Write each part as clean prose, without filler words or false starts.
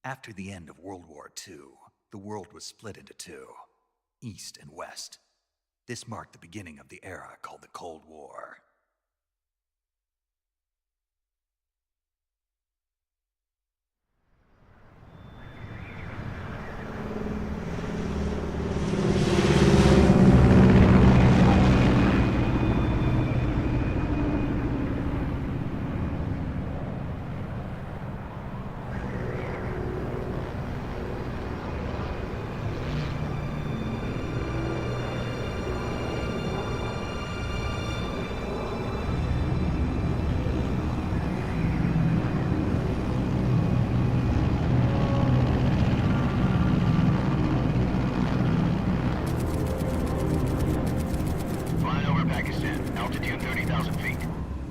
After the end of World War II, the world was split into two, East and West. This marked the beginning of the era called the Cold War.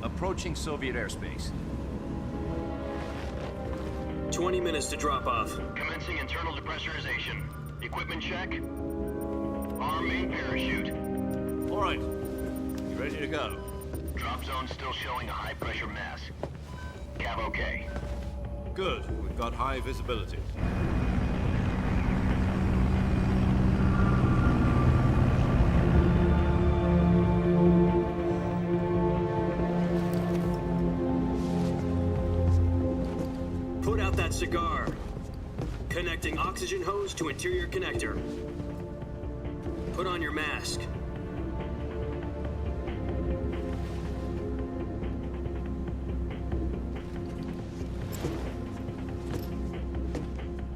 Approaching Soviet airspace. 20 minutes to drop off. Commencing internal depressurization. Equipment check. Arm main parachute. All right. You ready to go? Drop zone still showing a high pressure mass. Cav okay. Good. We've got high visibility. Put out that cigar. Connecting oxygen hose to interior connector. Put on your mask.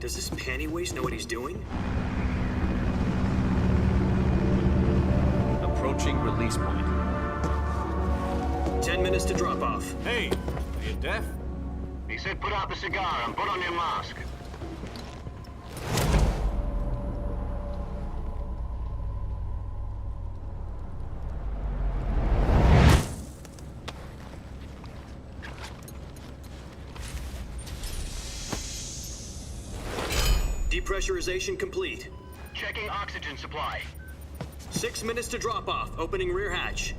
Does this panty waste know what he's doing? Approaching release point. 10 minutes to drop off. Hey, are you deaf? He said put out the cigar and put on your mask. Depressurization complete. Checking oxygen supply. 6 minutes to drop off. Opening rear hatch.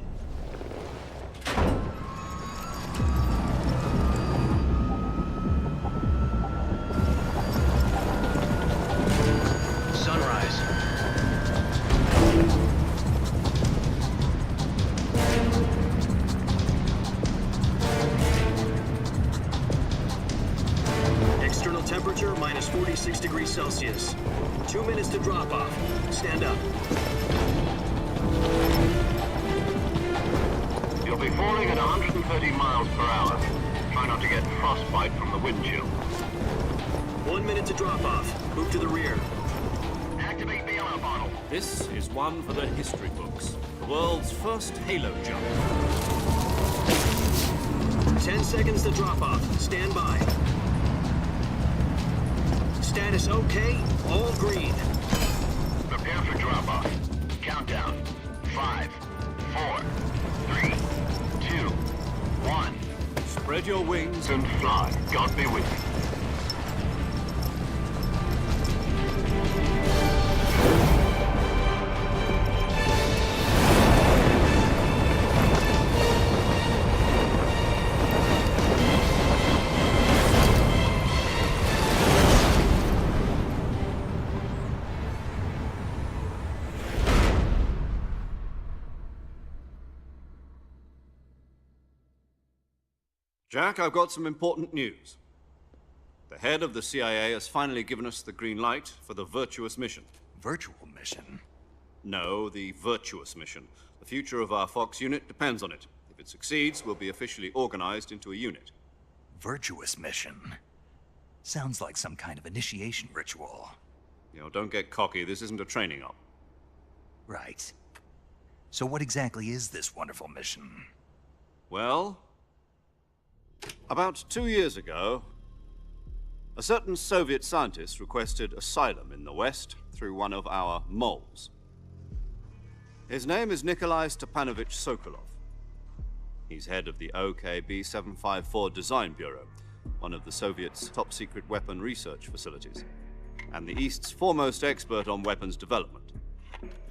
Sunrise. External temperature minus 46 degrees Celsius. 2 minutes to drop off. Stand up. You'll be falling at 130 miles per hour. Try not to get frostbite from the wind chill. 1 minute to drop off. Move to the rear. Activate the air bottle. This is one for the history books. The world's first halo jump. 10 seconds to drop off. Stand by. Status okay. All green. Prepare for drop-off. Countdown. 5, 4, 3, 2, 1. Spread your wings And fly. God be with you. Jack, I've got some important news. The head of the CIA has finally given us the green light for the virtuous mission. Virtual mission? No, the virtuous mission. The future of our Fox unit depends on it. If it succeeds, we'll be officially organized into a unit. Virtuous mission? Sounds like some kind of initiation ritual. You know, don't get cocky. This isn't a training op. Right. So what exactly is this wonderful mission? Well, about 2 years ago, a certain Soviet scientist requested asylum in the West through one of our moles. His name is Nikolai Stepanovich Sokolov. He's head of the OKB 754 Design Bureau, one of the Soviets' top-secret weapon research facilities, and the East's foremost expert on weapons development.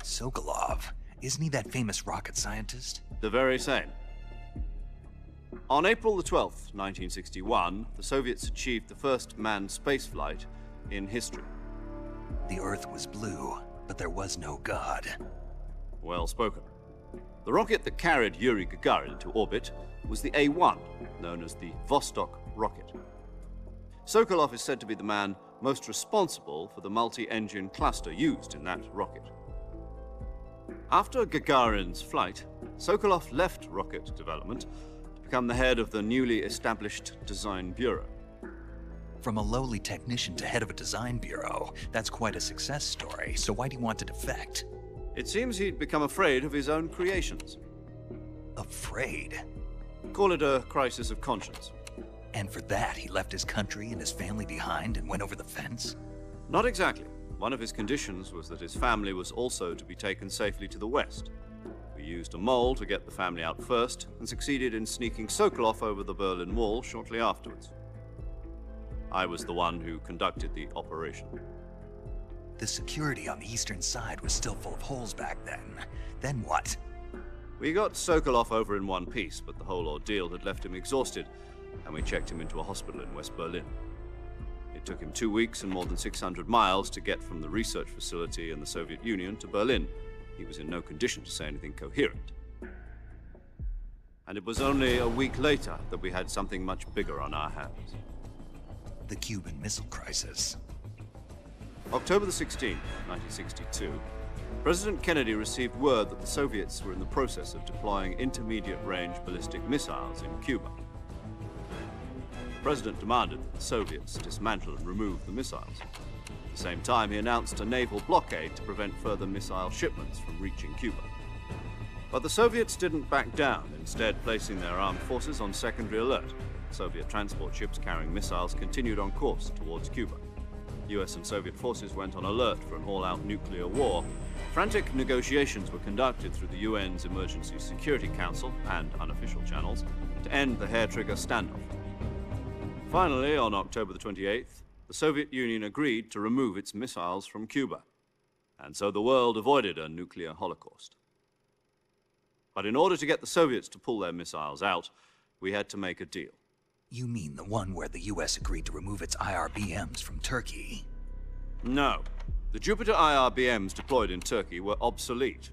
Sokolov? Isn't he that famous rocket scientist? The very same. On April the 12th, 1961, the Soviets achieved the first manned spaceflight in history. The Earth was blue, but there was no God. Well spoken. The rocket that carried Yuri Gagarin into orbit was the A-1, known as the Vostok rocket. Sokolov is said to be the man most responsible for the multi-engine cluster used in that rocket. After Gagarin's flight, Sokolov left rocket development to become the head of the newly established Design Bureau. From a lowly technician to head of a design bureau, that's quite a success story, so why do you want to defect? It seems he'd become afraid of his own creations. Afraid? Call it a crisis of conscience. And for that, he left his country and his family behind and went over the fence? Not exactly. One of his conditions was that his family was also to be taken safely to the west. We used a mole to get the family out first and succeeded in sneaking Sokolov over the Berlin Wall shortly afterwards. I was the one who conducted the operation. The security on the eastern side was still full of holes back then. Then what? We got Sokolov over in one piece, but the whole ordeal had left him exhausted, and we checked him into a hospital in West Berlin. It took him 2 weeks and more than 600 miles to get from the research facility in the Soviet Union to Berlin. He was in no condition to say anything coherent. And it was only a week later that we had something much bigger on our hands. The Cuban Missile Crisis. October the 16th, 1962, President Kennedy received word that the Soviets were in the process of deploying intermediate-range ballistic missiles in Cuba. The president demanded that the Soviets dismantle and remove the missiles. At the same time, he announced a naval blockade to prevent further missile shipments from reaching Cuba. But the Soviets didn't back down, instead placing their armed forces on secondary alert. Soviet transport ships carrying missiles continued on course towards Cuba. US and Soviet forces went on alert for an all-out nuclear war. Frantic negotiations were conducted through the UN's Emergency Security Council and unofficial channels to end the hair-trigger standoff. Finally, on October the 28th, the Soviet Union agreed to remove its missiles from Cuba. And so the world avoided a nuclear holocaust. But in order to get the Soviets to pull their missiles out, we had to make a deal. You mean the one where the US agreed to remove its IRBMs from Turkey? No. The Jupiter IRBMs deployed in Turkey were obsolete,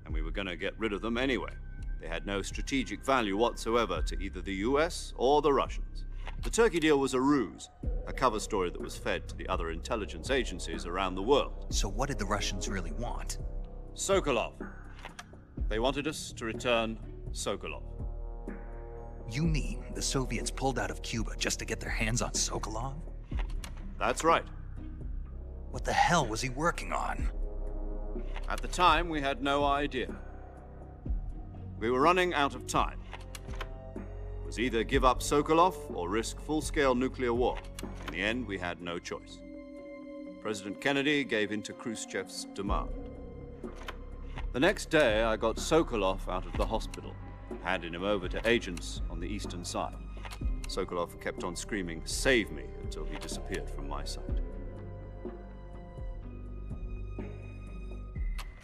and we were going to get rid of them anyway. They had no strategic value whatsoever to either the US or the Russians. The Turkey deal was a ruse, a cover story that was fed to the other intelligence agencies around the world. So what did the Russians really want? Sokolov. They wanted us to return Sokolov. You mean the Soviets pulled out of Cuba just to get their hands on Sokolov? That's right. What the hell was he working on? At the time, we had no idea. We were running out of time. It was either give up Sokolov or risk full-scale nuclear war. In the end, we had no choice. President Kennedy gave in to Khrushchev's demand. The next day, I got Sokolov out of the hospital, handing him over to agents on the eastern side. Sokolov kept on screaming, "Save me," until he disappeared from my sight.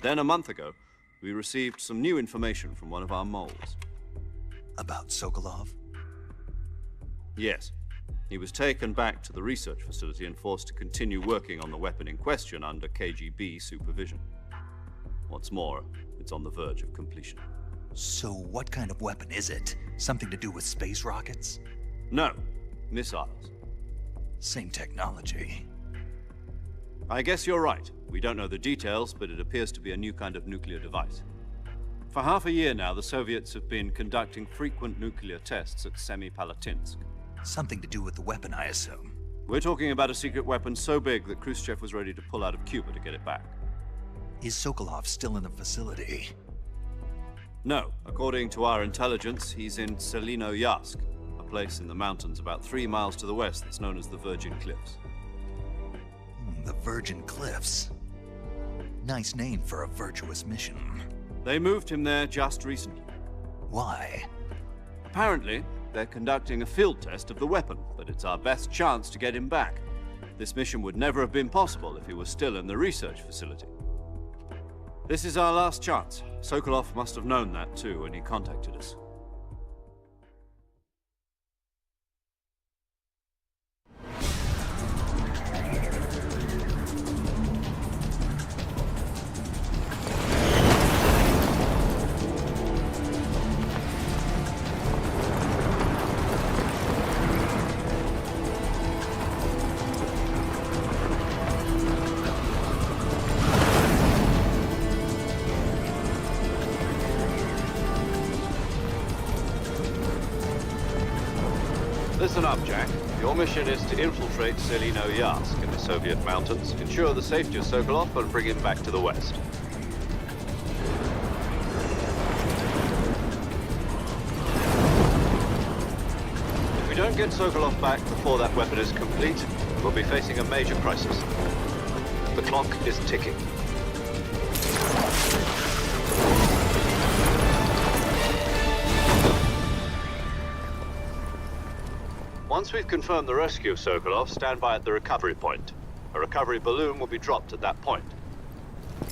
Then a month ago, we received some new information from one of our moles. About Sokolov? Yes. He was taken back to the research facility and forced to continue working on the weapon in question under KGB supervision. What's more, it's on the verge of completion. So what kind of weapon is it? Something to do with space rockets? No, missiles. Same technology. I guess you're right. We don't know the details, but it appears to be a new kind of nuclear device. For half a year now, the Soviets have been conducting frequent nuclear tests at Semipalatinsk. Something to do with the weapon, I assume. We're talking about a secret weapon so big that Khrushchev was ready to pull out of Cuba to get it back. Is Sokolov still in the facility? No. According to our intelligence, he's in Selinoyarsk, a place in the mountains about 3 miles to the west that's known as the Virgin Cliffs. The Virgin Cliffs. Nice name for a virtuous mission. They moved him there just recently. Why? Apparently, they're conducting a field test of the weapon, but it's our best chance to get him back. This mission would never have been possible if he was still in the research facility. This is our last chance. Sokolov must have known that too when he contacted us. up, Jack. Your mission is to infiltrate Selino-Yarsk in the Soviet mountains, ensure the safety of Sokolov, and bring him back to the West. If we don't get Sokolov back before that weapon is complete, we'll be facing a major crisis. The clock is ticking. Once we've confirmed the rescue of Sokolov, stand by at the recovery point. A recovery balloon will be dropped at that point.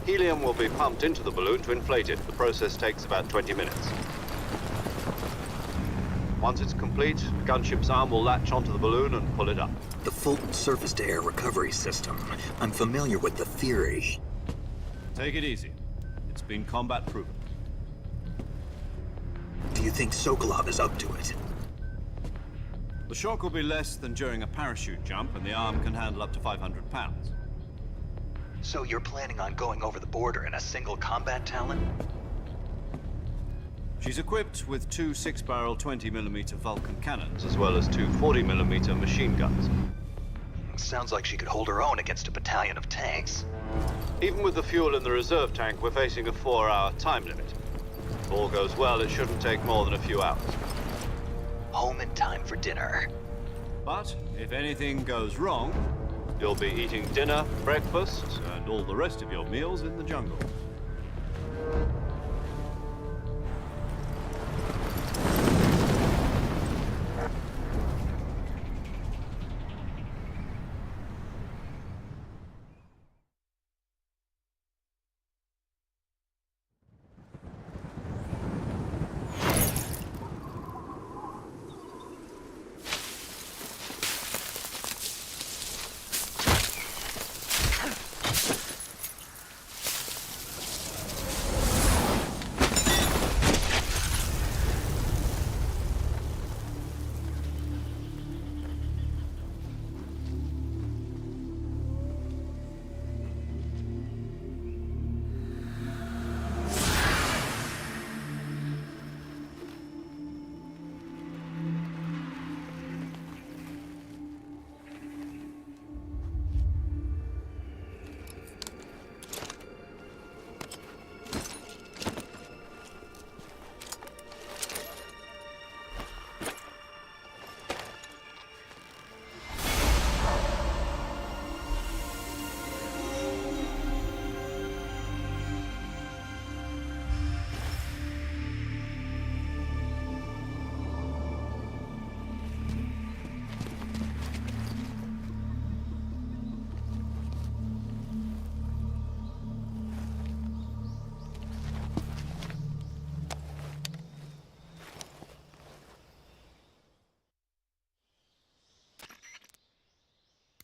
Helium will be pumped into the balloon to inflate it. The process takes about 20 minutes. Once it's complete, the gunship's arm will latch onto the balloon and pull it up. The Fulton surface-to-air recovery system. I'm familiar with the theory. Take it easy. It's been combat proven. Do you think Sokolov is up to it? The shock will be less than during a parachute jump, and the arm can handle up to 500 pounds. So you're planning on going over the border in a single combat Talon? She's equipped with two 6-barrel 20mm Vulcan cannons, as well as two 40mm machine guns. Sounds like she could hold her own against a battalion of tanks. Even with the fuel in the reserve tank, we're facing a 4-hour time limit. If all goes well, it shouldn't take more than a few hours. Home in time for dinner. But if anything goes wrong, you'll be eating dinner, breakfast, and all the rest of your meals in the jungle.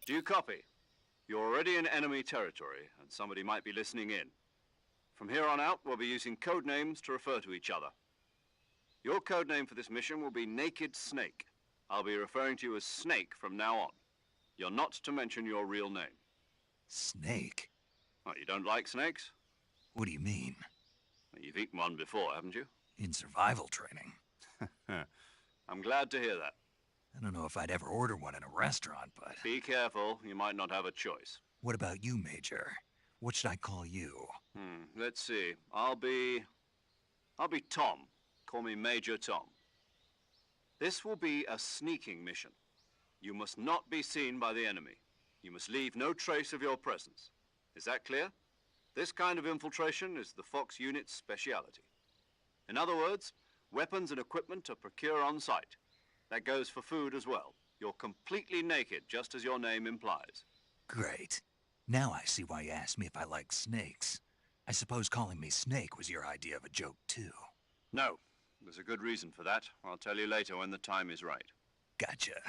Do you copy? You're already in enemy territory, and somebody might be listening in. From here on out, we'll be using code names to refer to each other. Your code name for this mission will be Naked Snake. I'll be referring to you as Snake from now on. You're not to mention your real name. Snake? Oh, you don't like snakes? What do you mean? Well, you've eaten one before, haven't you? In survival training? I'm glad to hear that. I don't know if I'd ever order one in a restaurant, but... Be careful, you might not have a choice. What about you, Major? What should I call you? Let's see. I'll be Tom. Call me Major Tom. This will be a sneaking mission. You must not be seen by the enemy. You must leave no trace of your presence. Is that clear? This kind of infiltration is the Fox unit's speciality. In other words, weapons and equipment are procured on site. That goes for food as well. You're completely naked, just as your name implies. Great. Now I see why you asked me if I like snakes. I suppose calling me Snake was your idea of a joke, too. No. There's a good reason for that. I'll tell you later when the time is right. Gotcha.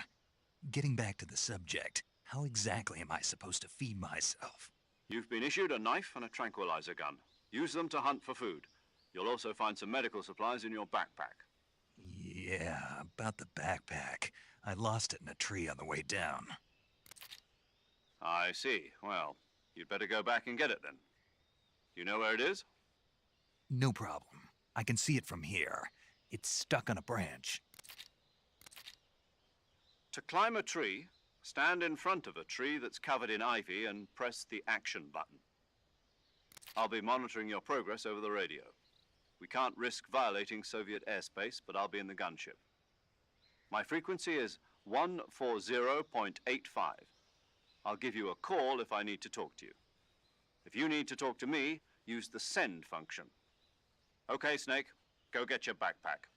Getting back to the subject, how exactly am I supposed to feed myself? You've been issued a knife and a tranquilizer gun. Use them to hunt for food. You'll also find some medical supplies in your backpack. Yeah, about the backpack. I lost it in a tree on the way down. I see. Well, you'd better go back and get it then. You know where it is? No problem. I can see it from here. It's stuck on a branch. To climb a tree, stand in front of a tree that's covered in ivy and press the action button. I'll be monitoring your progress over the radio. We can't risk violating Soviet airspace, but I'll be in the gunship. My frequency is 140.85. I'll give you a call if I need to talk to you. If you need to talk to me, use the send function. Okay, Snake, go get your backpack.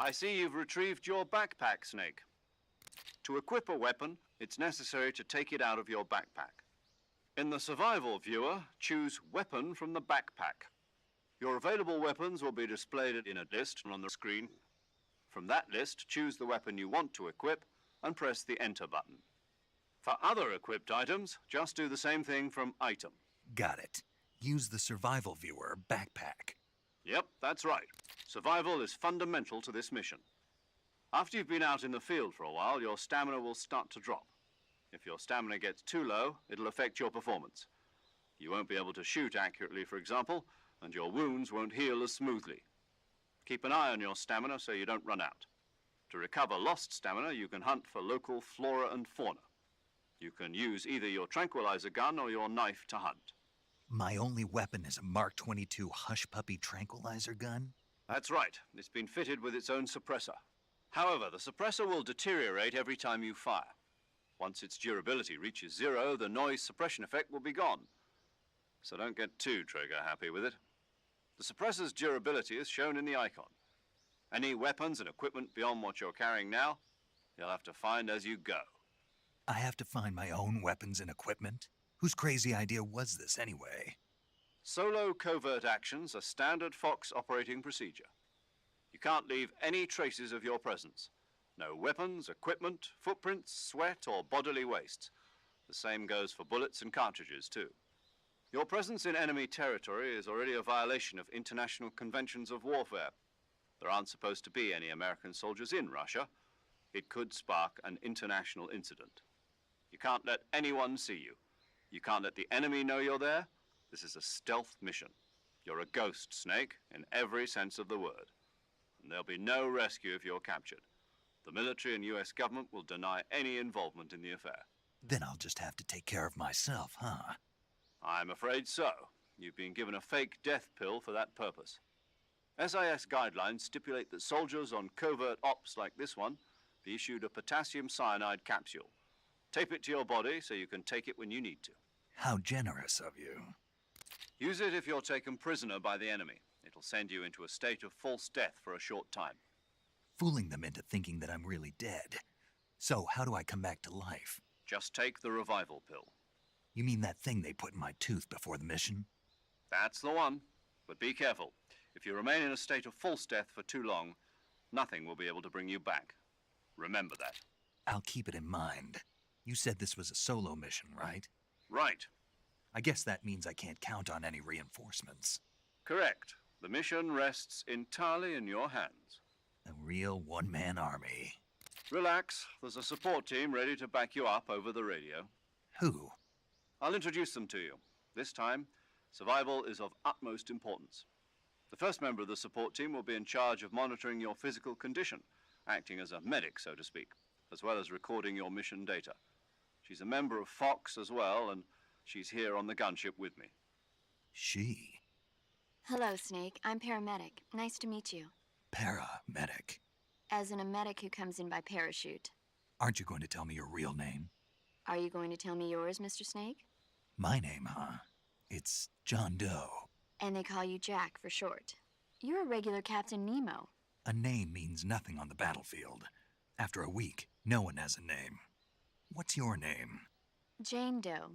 I see you've retrieved your backpack, Snake. To equip a weapon, it's necessary to take it out of your backpack. In the survival viewer, choose Weapon from the backpack. Your available weapons will be displayed in a list on the screen. From that list, choose the weapon you want to equip and press the Enter button. For other equipped items, just do the same thing from Item. Got it. Use the survival viewer backpack. Yep, that's right. Survival is fundamental to this mission. After you've been out in the field for a while, your stamina will start to drop. If your stamina gets too low, it'll affect your performance. You won't be able to shoot accurately, for example, and your wounds won't heal as smoothly. Keep an eye on your stamina so you don't run out. To recover lost stamina, you can hunt for local flora and fauna. You can use either your tranquilizer gun or your knife to hunt. My only weapon is a Mark 22 Hush Puppy tranquilizer gun? That's right. It's been fitted with its own suppressor. However, the suppressor will deteriorate every time you fire. Once its durability reaches 0, the noise suppression effect will be gone. So don't get too trigger-happy with it. The suppressor's durability is shown in the icon. Any weapons and equipment beyond what you're carrying now, you'll have to find as you go. I have to find my own weapons and equipment? Whose crazy idea was this anyway? Solo covert actions are standard Fox operating procedure. You can't leave any traces of your presence. No weapons, equipment, footprints, sweat, or bodily waste. The same goes for bullets and cartridges, too. Your presence in enemy territory is already a violation of international conventions of warfare. There aren't supposed to be any American soldiers in Russia. It could spark an international incident. You can't let anyone see you. You can't let the enemy know you're there. This is a stealth mission. You're a ghost, Snake, in every sense of the word. And there'll be no rescue if you're captured. The military and US government will deny any involvement in the affair. Then I'll just have to take care of myself, huh? I'm afraid so. You've been given a fake death pill for that purpose. SIS guidelines stipulate that soldiers on covert ops like this one be issued a potassium cyanide capsule. Tape it to your body so you can take it when you need to. How generous of you. Use it if you're taken prisoner by the enemy. It'll send you into a state of false death for a short time. Fooling them into thinking that I'm really dead. So how do I come back to life? Just take the revival pill. You mean that thing they put in my tooth before the mission? That's the one. But be careful. If you remain in a state of false death for too long, nothing will be able to bring you back. Remember that. I'll keep it in mind. You said this was a solo mission, right? Right. I guess that means I can't count on any reinforcements. Correct. The mission rests entirely in your hands. A real one-man army. Relax. There's a support team ready to back you up over the radio. Who? I'll introduce them to you. This time, survival is of utmost importance. The first member of the support team will be in charge of monitoring your physical condition, acting as a medic, so to speak, as well as recording your mission data. She's a member of Fox as well, and she's here on the gunship with me. She? Hello, Snake. I'm paramedic. Nice to meet you. Paramedic. As in a medic who comes in by parachute. Aren't you going to tell me your real name? Are you going to tell me yours, Mr. Snake? My name, huh? It's John Doe. And they call you Jack for short. You're a regular Captain Nemo. A name means nothing on the battlefield. After a week, no one has a name. What's your name? Jane Doe.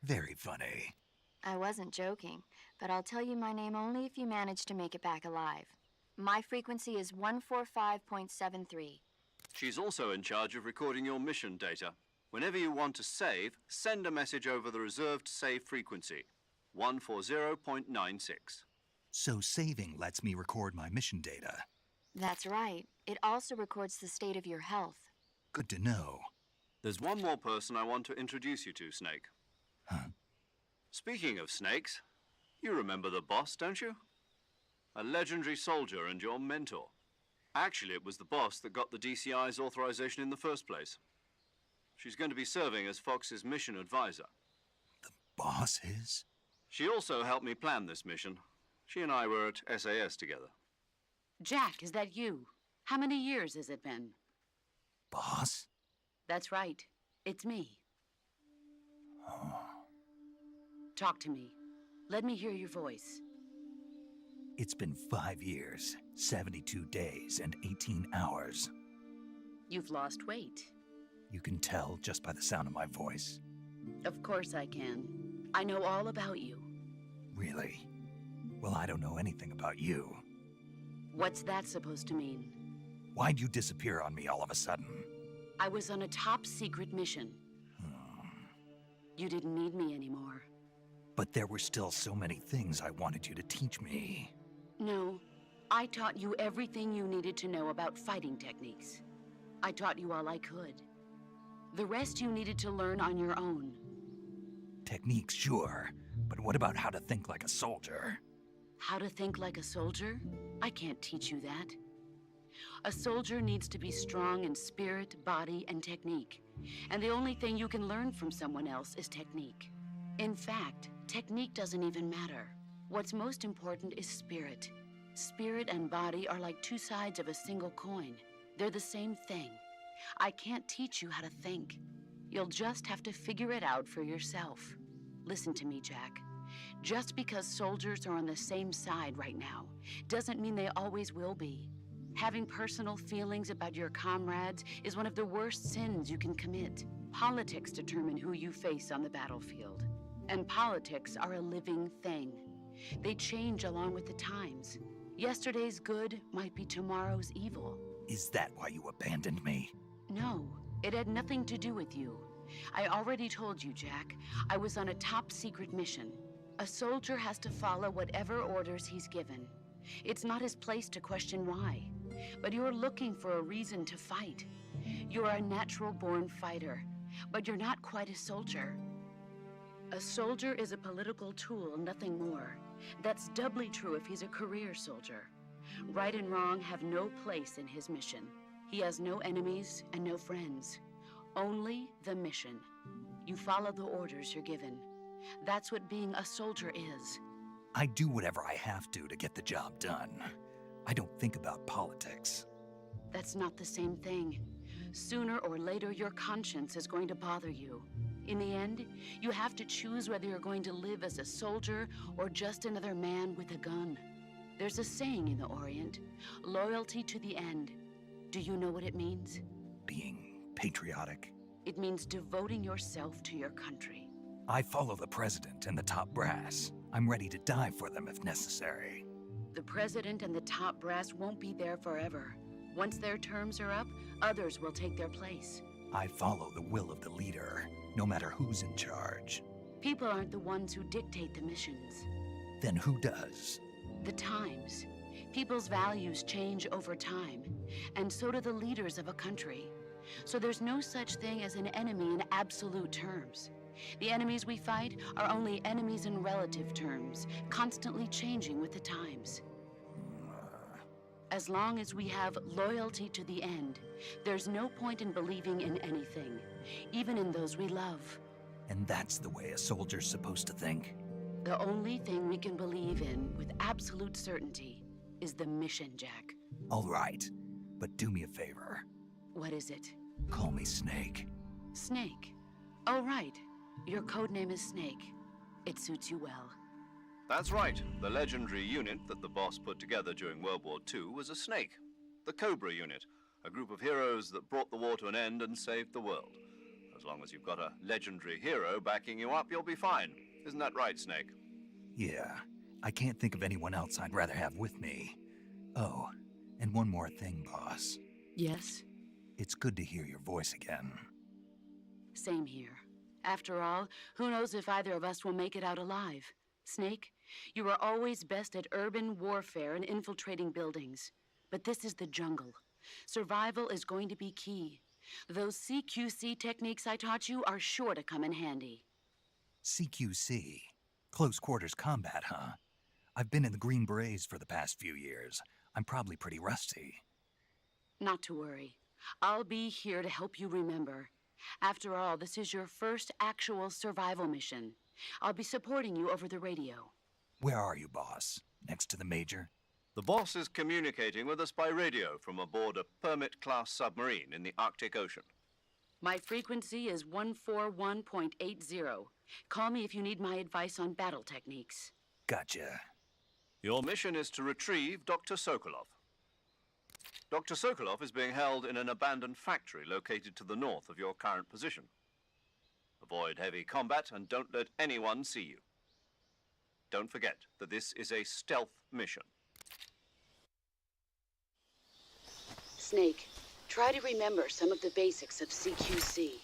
Very funny. I wasn't joking, but I'll tell you my name only if you manage to make it back alive. My frequency is 145.73. She's also in charge of recording your mission data. Whenever you want to save, send a message over the reserved save frequency, 140.96. So saving lets me record my mission data. That's right. It also records the state of your health. Good to know. There's one more person I want to introduce you to, Snake. Huh? Speaking of snakes, you remember the boss, don't you? A legendary soldier and your mentor. Actually, it was the boss that got the DCI's authorization in the first place. She's going to be serving as Fox's mission advisor. The boss is? She also helped me plan this mission. She and I were at SAS together. Jack, is that you? How many years has it been? Boss? That's right. It's me. Talk to me. Let me hear your voice. It's been 5 years, 72 days, and 18 hours. You've lost weight. You can tell just by the sound of my voice. Of course I can. I know all about you. Really? Well, I don't know anything about you. What's that supposed to mean? Why'd you disappear on me all of a sudden? I was on a top secret mission. You didn't need me anymore. But there were still so many things I wanted you to teach me. No, I taught you everything you needed to know about fighting techniques. I taught you all I could. The rest you needed to learn on your own. Techniques, sure. But what about how to think like a soldier? How to think like a soldier? I can't teach you that. A soldier needs to be strong in spirit, body, and technique. And the only thing you can learn from someone else is technique. In fact, technique doesn't even matter. What's most important is spirit. Spirit and body are like two sides of a single coin. They're the same thing. I can't teach you how to think. You'll just have to figure it out for yourself. Listen to me, Jack. Just because soldiers are on the same side right now doesn't mean they always will be. Having personal feelings about your comrades is one of the worst sins you can commit. Politics determine who you face on the battlefield. And politics are a living thing. They change along with the times. Yesterday's good might be tomorrow's evil. Is that why you abandoned me? No, it had nothing to do with you. I already told you, Jack. I was on a top secret mission. A soldier has to follow whatever orders he's given. It's not his place to question why. But you're looking for a reason to fight. You're a natural-born fighter, but you're not quite a soldier. A soldier is a political tool, nothing more. That's doubly true if he's a career soldier. Right and wrong have no place in his mission. He has no enemies and no friends. Only the mission. You follow the orders you're given. That's what being a soldier is. I do whatever I have to get the job done. I don't think about politics. That's not the same thing. Sooner or later, your conscience is going to bother you. In the end, you have to choose whether you're going to live as a soldier or just another man with a gun. There's a saying in the Orient, loyalty to the end. Do you know what it means? Being patriotic. It means devoting yourself to your country. I follow the president and the top brass. I'm ready to die for them if necessary. The president and the top brass won't be there forever. Once their terms are up, others will take their place. I follow the will of the leader, no matter who's in charge. People aren't the ones who dictate the missions. Then who does? The times. People's values change over time, and so do the leaders of a country. So there's no such thing as an enemy in absolute terms. The enemies we fight are only enemies in relative terms, constantly changing with the times. As long as we have loyalty to the end, there's no point in believing in anything, even in those we love. And that's the way a soldier's supposed to think? The only thing we can believe in with absolute certainty is the mission, Jack. All right, but do me a favor. What is it? Call me Snake. Snake. Oh, right. Your code name is Snake. It suits you well. That's right. The legendary unit that the boss put together during World War II was a snake. The Cobra unit, a group of heroes that brought the war to an end and saved the world. As long as you've got a legendary hero backing you up, you'll be fine. Isn't that right, Snake? Yeah, I can't think of anyone else I'd rather have with me. Oh, and one more thing, boss. Yes? It's good to hear your voice again. Same here. After all, who knows if either of us will make it out alive? Snake, you are always best at urban warfare and infiltrating buildings. But this is the jungle. Survival is going to be key. Those CQC techniques I taught you are sure to come in handy. CQC? Close quarters combat, huh? I've been in the Green Berets for the past few years. I'm probably pretty rusty. Not to worry. I'll be here to help you remember. After all, this is your first actual survival mission. I'll be supporting you over the radio. Where are you, boss? Next to the Major? The boss is communicating with us by radio from aboard a Permit-class submarine in the Arctic Ocean. My frequency is 141.80. Call me if you need my advice on battle techniques. Gotcha. Your mission is to retrieve Dr. Sokolov. Dr. Sokolov is being held in an abandoned factory located to the north of your current position. Avoid heavy combat and don't let anyone see you. Don't forget that this is a stealth mission. Snake, try to remember some of the basics of CQC.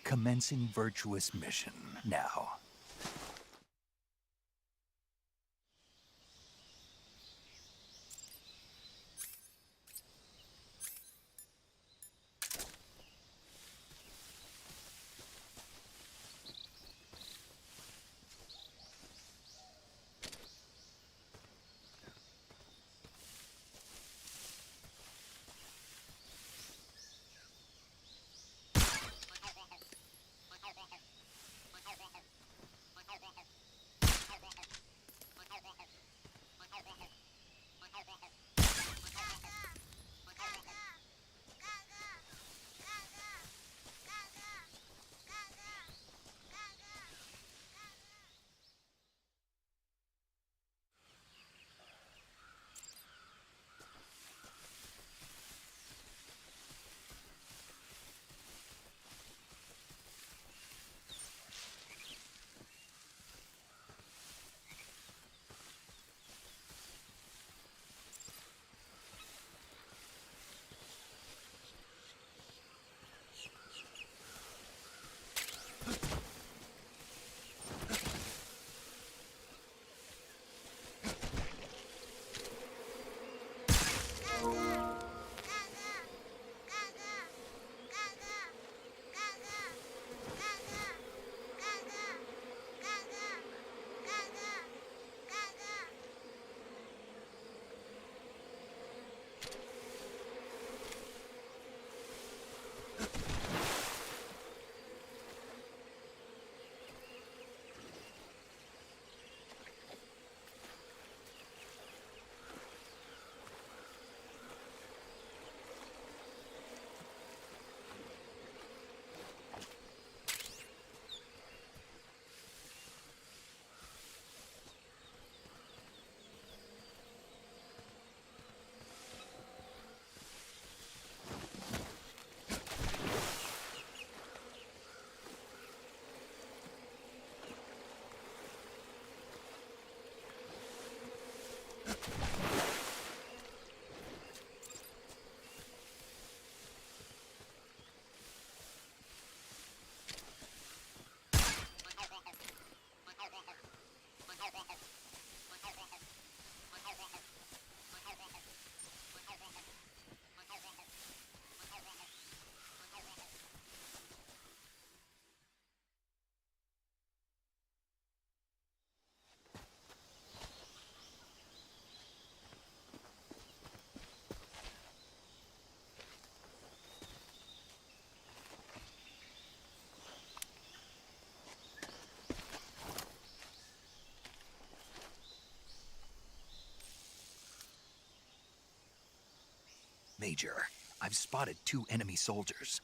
Commencing virtuous mission now. Major, I've spotted 2 enemy soldiers.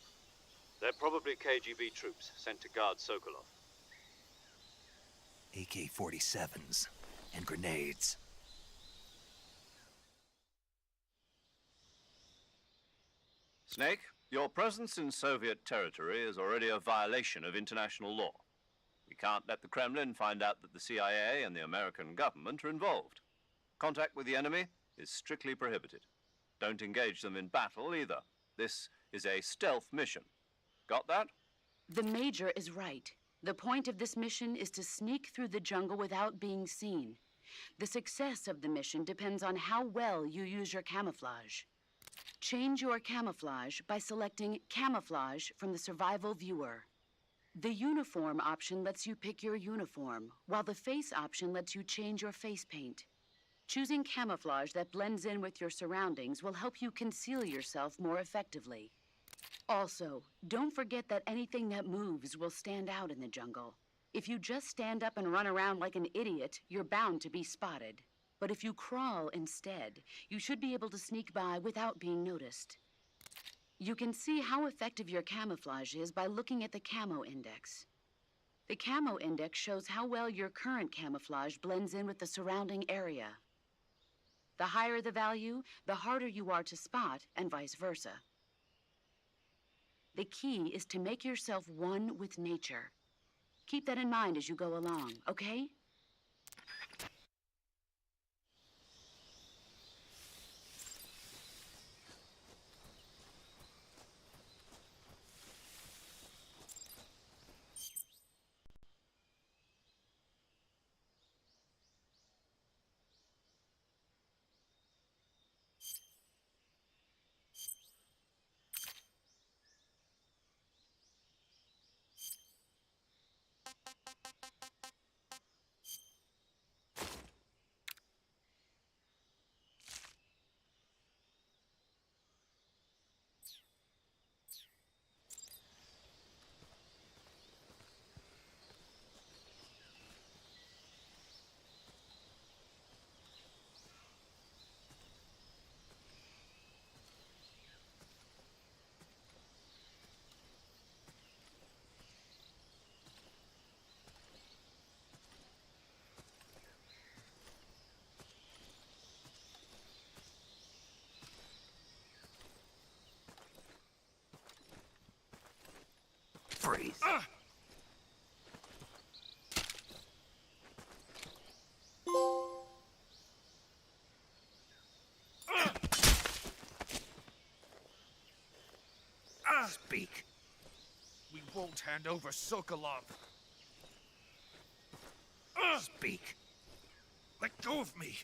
They're probably KGB troops sent to guard Sokolov. AK-47s and grenades. Snake, your presence in Soviet territory is already a violation of international law. We can't let the Kremlin find out that the CIA and the American government are involved. Contact with the enemy is strictly prohibited. Don't engage them in battle either. This is a stealth mission. Got that? The Major is right. The point of this mission is to sneak through the jungle without being seen. The success of the mission depends on how well you use your camouflage. Change your camouflage by selecting Camouflage from the Survival Viewer. The Uniform option lets you pick your uniform, while the Face option lets you change your face paint. Choosing camouflage that blends in with your surroundings will help you conceal yourself more effectively. Also, don't forget that anything that moves will stand out in the jungle. If you just stand up and run around like an idiot, you're bound to be spotted. But if you crawl instead, you should be able to sneak by without being noticed. You can see how effective your camouflage is by looking at the Camo Index. The Camo Index shows how well your current camouflage blends in with the surrounding area. The higher the value, the harder you are to spot, and vice versa. The key is to make yourself one with nature. Keep that in mind as you go along, okay? Freeze. Speak. We won't hand over Sokolov. Speak. Let go of me.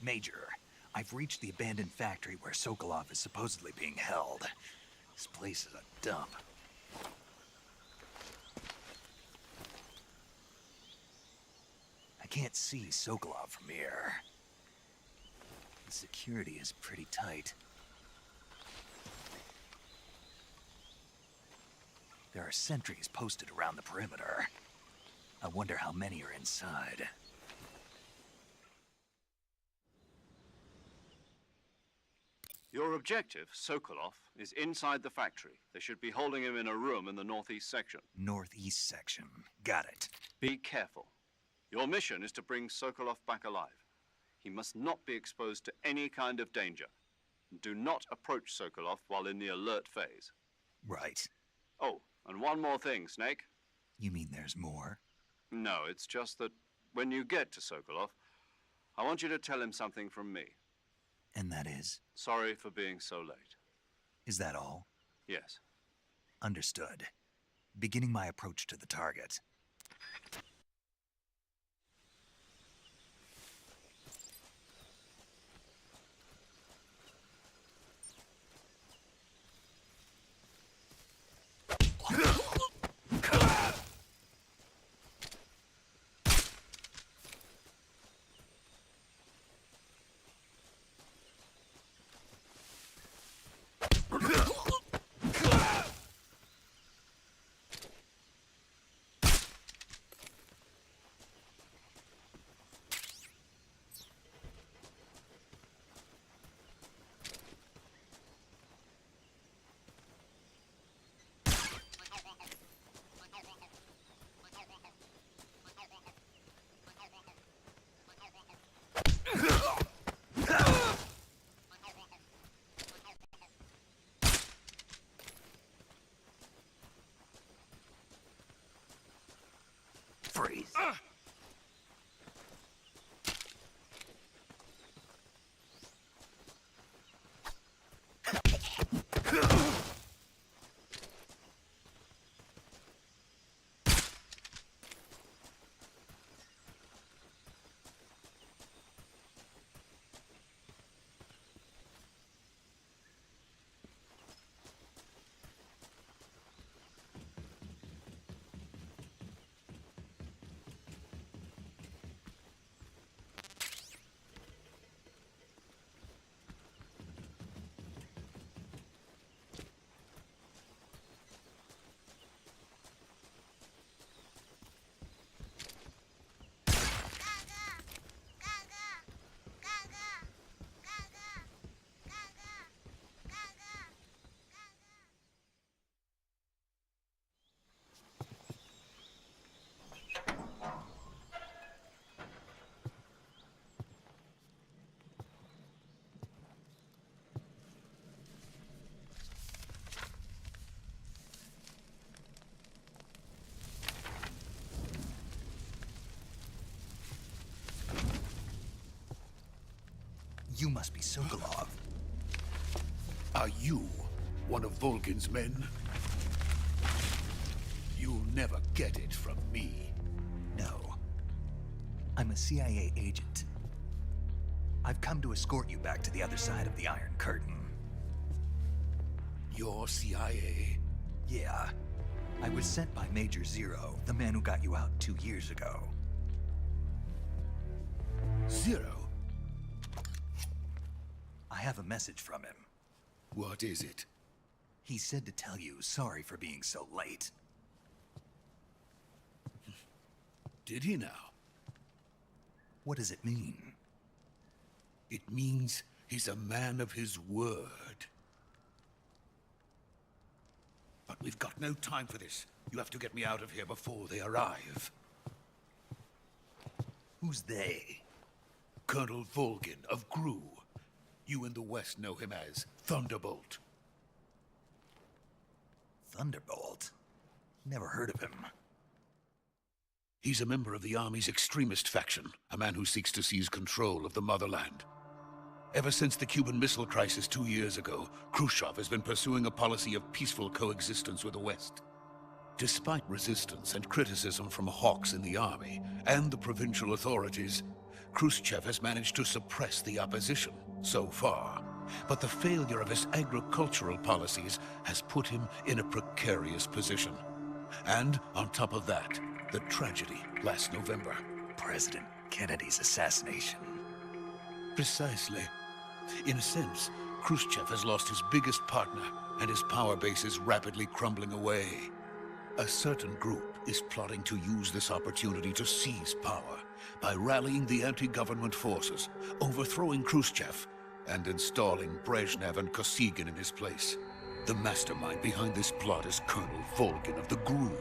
Major, I've reached the abandoned factory where Sokolov is supposedly being held. This place is a dump. I can't see Sokolov from here. The security is pretty tight. There are sentries posted around the perimeter. I wonder how many are inside. Your objective, Sokolov, is inside the factory. They should be holding him in a room in the northeast section. Northeast section. Got it. Be careful. Your mission is to bring Sokolov back alive. He must not be exposed to any kind of danger. Do not approach Sokolov while in the alert phase. Right. Oh, and one more thing, Snake. You mean there's more? No, it's just that when you get to Sokolov, I want you to tell him something from me. And that is? Sorry for being so late. Is that all? Yes. Understood. Beginning my approach to the target. Freeze. You must be Sokolov. Are you one of Volgin's men? You'll never get it from me. No. I'm a CIA agent. I've come to escort you back to the other side of the Iron Curtain. You're CIA? Yeah. I was sent by Major Zero, the man who got you out 2 years ago. Zero? I have a message from him. What is it? He said to tell you sorry for being so late. Did he now? What does it mean? It means he's a man of his word. But we've got no time for this. You have to get me out of here before they arrive. Who's they? Colonel Volgin of Gru. You in the West know him as Thunderbolt. Thunderbolt? Never heard of him. He's a member of the Army's extremist faction, a man who seeks to seize control of the motherland. Ever since the Cuban Missile Crisis 2 years ago, Khrushchev has been pursuing a policy of peaceful coexistence with the West. Despite resistance and criticism from hawks in the Army and the provincial authorities, Khrushchev has managed to suppress the opposition so far, but the failure of his agricultural policies has put him in a precarious position. And on top of that, the tragedy last November. President Kennedy's assassination. Precisely. In a sense, Khrushchev has lost his biggest partner, and his power base is rapidly crumbling away. A certain group is plotting to use this opportunity to seize power by rallying the anti-government forces, overthrowing Khrushchev, and installing Brezhnev and Kosygin in his place. The mastermind behind this plot is Colonel Volgin of the GRU.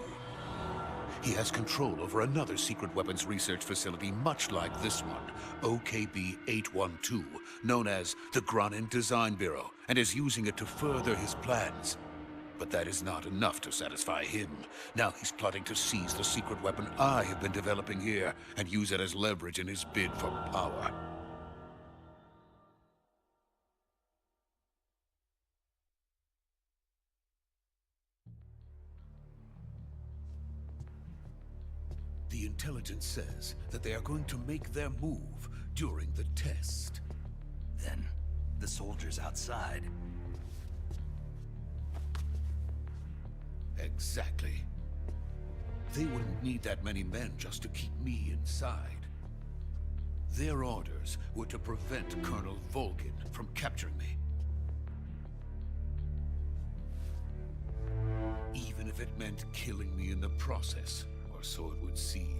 He has control over another secret weapons research facility much like this one, OKB-812, known as the Granin Design Bureau, and is using it to further his plans. But that is not enough to satisfy him. Now he's plotting to seize the secret weapon I have been developing here and use it as leverage in his bid for power. The intelligence says that they are going to make their move during the test. Then, the soldiers outside. Exactly. They wouldn't need that many men just to keep me inside. Their orders were to prevent Colonel Volgin from capturing me. Even if it meant killing me in the process, or so it would seem.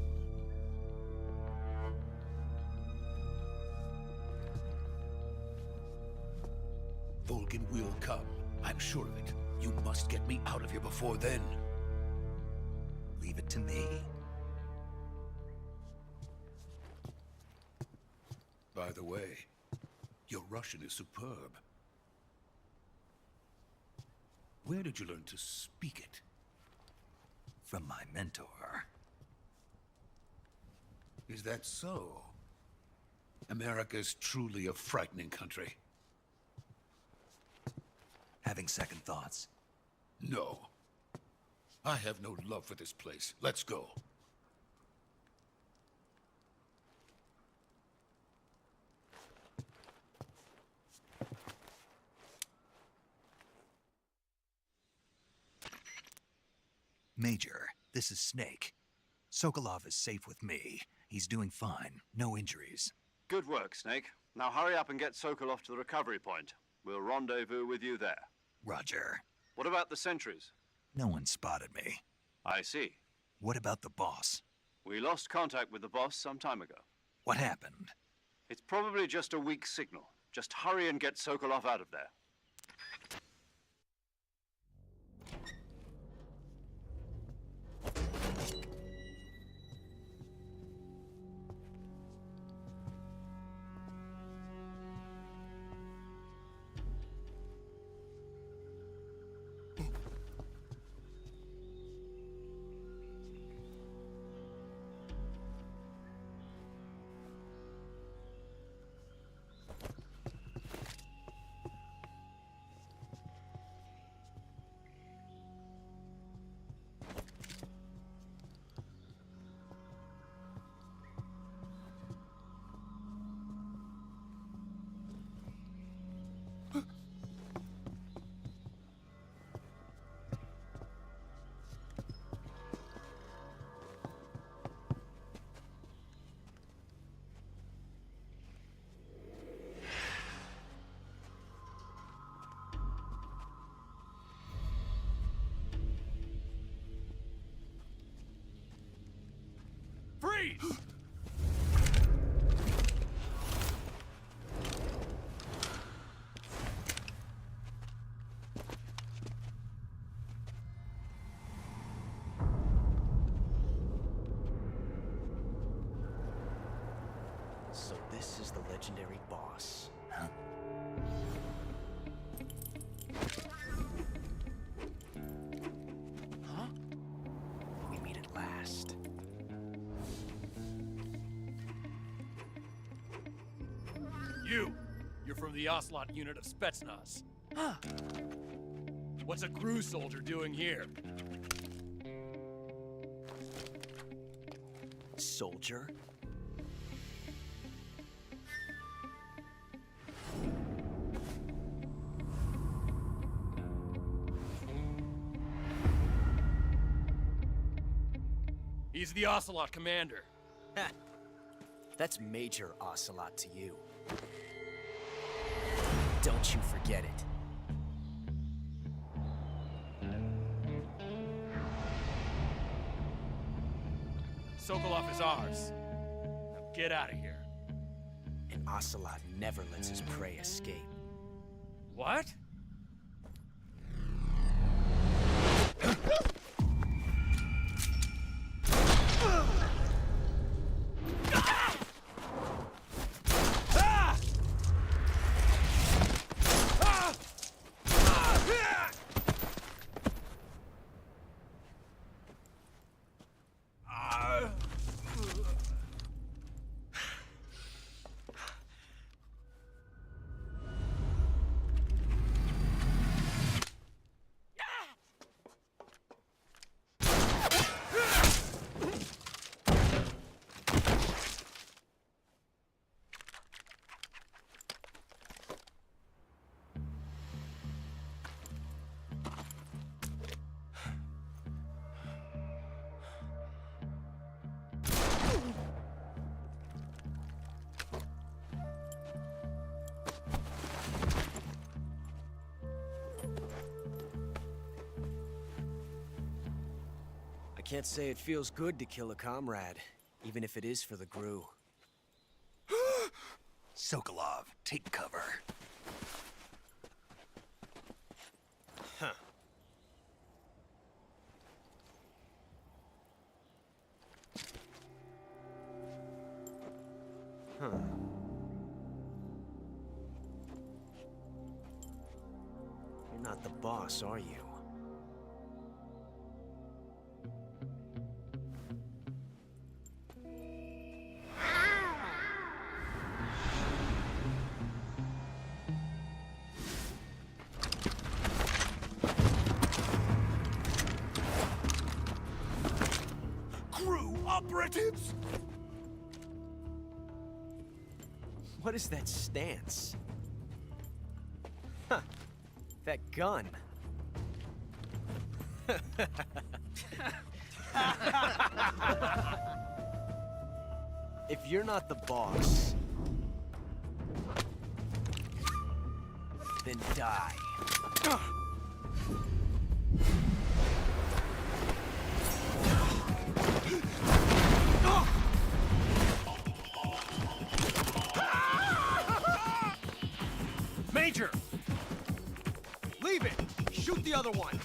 Volgin will come, I'm sure of it. You must get me out of here before then. Leave it to me. By the way, your Russian is superb. Where did you learn to speak it? From my mentor. Is that so? America is truly a frightening country. Having second thoughts. No. I have no love for this place. Let's go. Major, this is Snake. Sokolov is safe with me. He's doing fine. No injuries. Good work, Snake. Now hurry up and get Sokolov to the recovery point. We'll rendezvous with you there. Roger. What about the sentries? No one spotted me. I see. What about the boss? We lost contact with the boss some time ago. What happened? It's probably just a weak signal. Just hurry and get Sokolov out of there. Freeze! So this is the legendary boss. Huh? Huh? We meet at last. You're from the Oslot unit of Spetsnaz. Huh. What's a GRU soldier doing here? Soldier? He's the Ocelot commander. Ha! That's Major Ocelot to you. Don't you forget it. Sokolov is ours. Now get out of here. And Ocelot never lets his prey escape. What? I can't say it feels good to kill a comrade, even if it is for the Gru. Sokolov, take cover. Huh. Huh. You're not the boss, are you? Crew operatives! What is that stance? Huh. That gun. If you're not the boss, then die. Major! Leave it! Shoot the other one!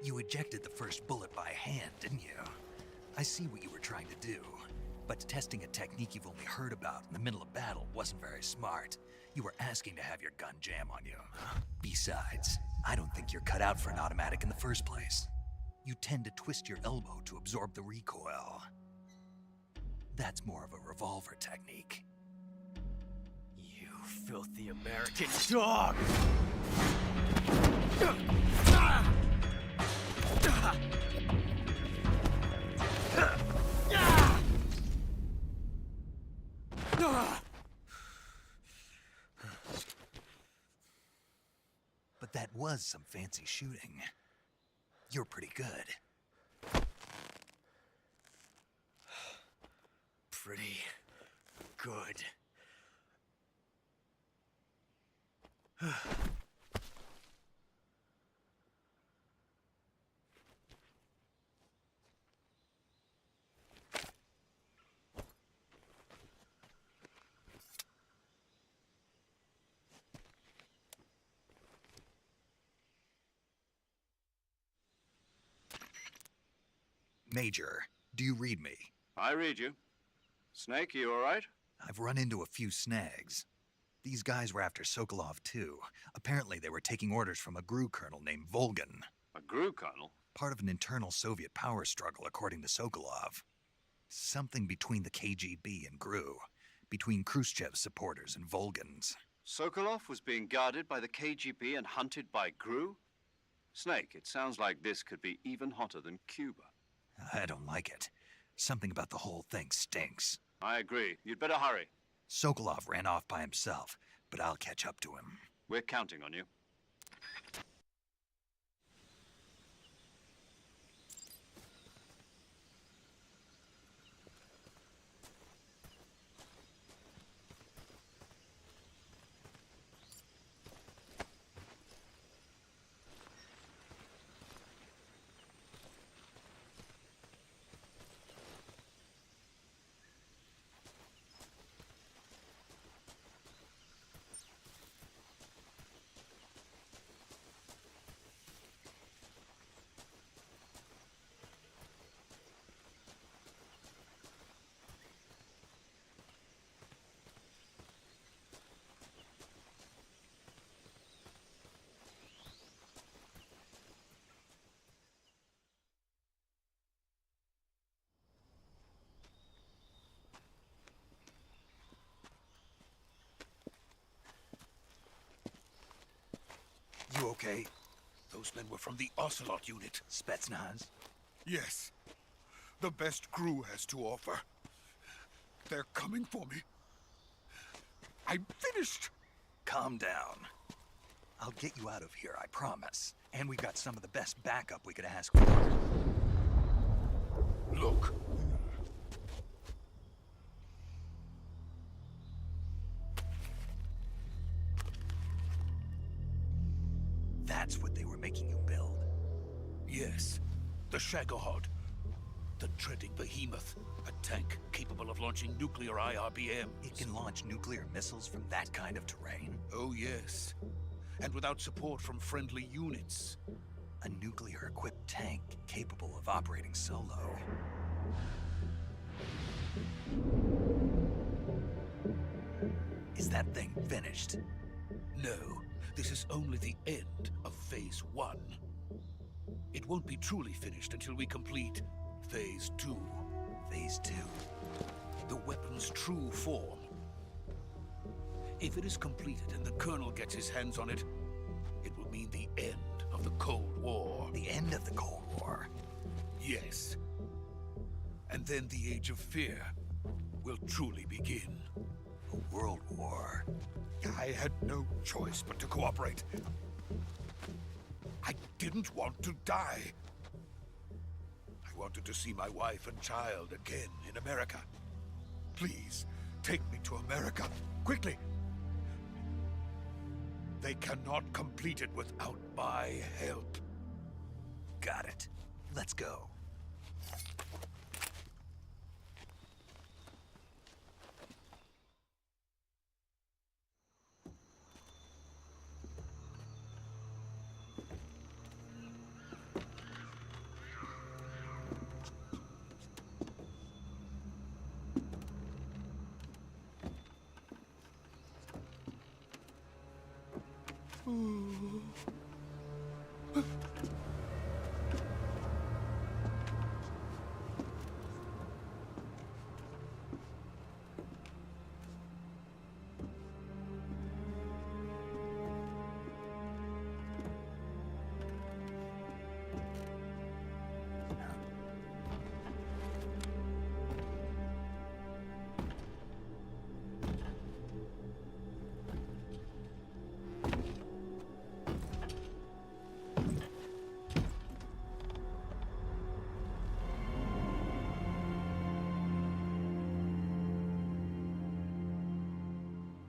You ejected the first bullet by hand, didn't you? I see what you were trying to do. But testing a technique you've only heard about in the middle of battle wasn't very smart. You were asking to have your gun jam on you. Besides, I don't think you're cut out for an automatic in the first place. You tend to twist your elbow to absorb the recoil. That's more of a revolver technique. You filthy American dog! But that was some fancy shooting. You're pretty good. Pretty good. Major, do you read me? I read you. Snake, you all right? I've run into a few snags. These guys were after Sokolov too. Apparently they were taking orders from a GRU colonel named Volgan. A GRU colonel? Part of an internal Soviet power struggle, according to Sokolov. Something between the KGB and GRU. Between Khrushchev's supporters and Volgan's. Sokolov was being guarded by the KGB and hunted by GRU? Snake, it sounds like this could be even hotter than Cuba. I don't like it. Something about the whole thing stinks. I agree. You'd better hurry. Sokolov ran off by himself, but I'll catch up to him. We're counting on you. You okay? Those men were from the Ocelot unit. Spetsnaz? Yes. The best GRU has to offer. They're coming for me. I'm finished. Calm down. I'll get you out of here, I promise. And we've got some of the best backup we could ask for. Look. That's what they were making you build? Yes. The Shagohod. The treading behemoth. A tank capable of launching nuclear IRBMs. It can launch nuclear missiles from that kind of terrain? Oh, yes. And without support from friendly units. A nuclear-equipped tank capable of operating solo. Is that thing finished? No. This is only the end of Phase 1. It won't be truly finished until we complete Phase 2. Phase 2? The weapon's true form. If it is completed and the Colonel gets his hands on it, it will mean the end of the Cold War. The end of the Cold War? Yes. And then the Age of Fear will truly begin. A world war? I had no choice but to cooperate. I didn't want to die. I wanted to see my wife and child again in America. Please, take me to America, quickly. They cannot complete it without my help. Got it. Let's go.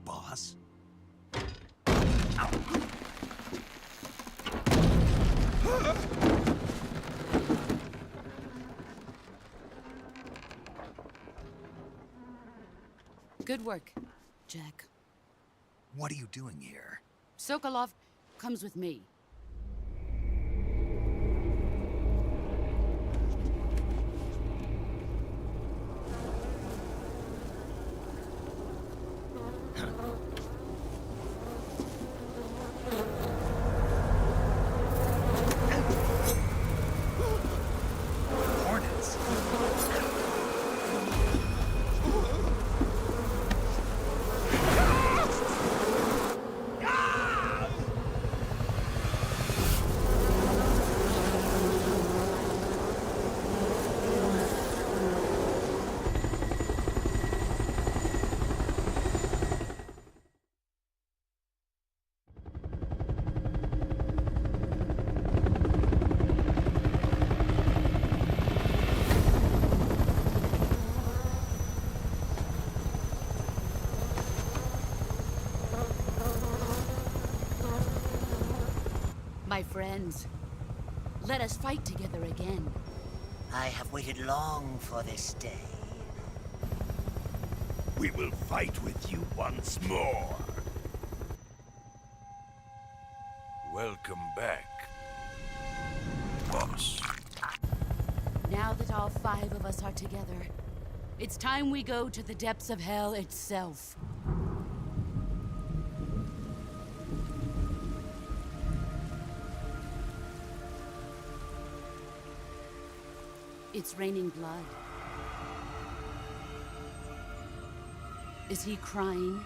Boss? Good work, Jack. What are you doing here? Sokolov comes with me. My friends, let us fight together again. I have waited long for this day. We will fight with you once more. Welcome back, boss. Now that all 5 of us are together, it's time we go to the depths of hell itself. It's raining blood. Is he crying?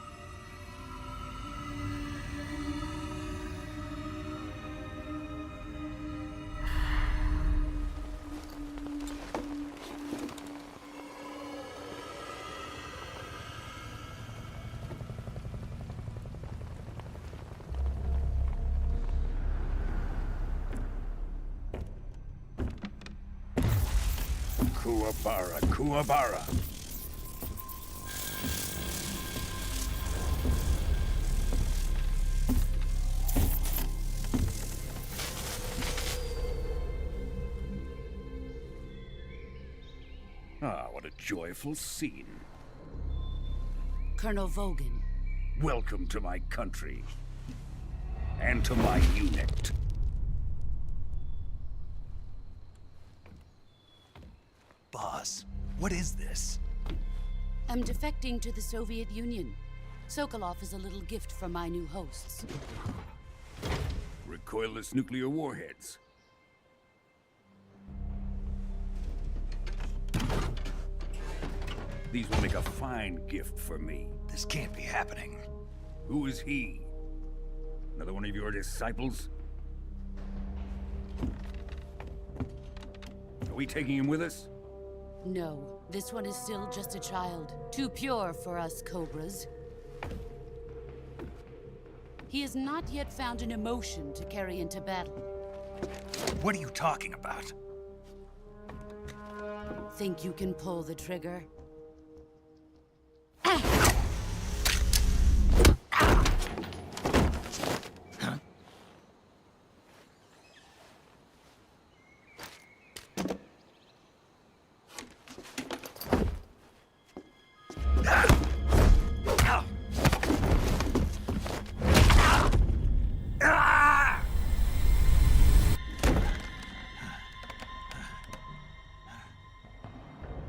Kuwabara, Kuwabara. Ah, what a joyful scene. Colonel Vogan. Welcome to my country. And to my unit. Boss, what is this? I'm defecting to the Soviet Union. Sokolov is a little gift from my new hosts. Recoilless nuclear warheads. These will make a fine gift for me. This can't be happening. Who is he? Another one of your disciples? Are we taking him with us? No, this one is still just a child. Too pure for us Cobras. He has not yet found an emotion to carry into battle. What are you talking about? Think you can pull the trigger?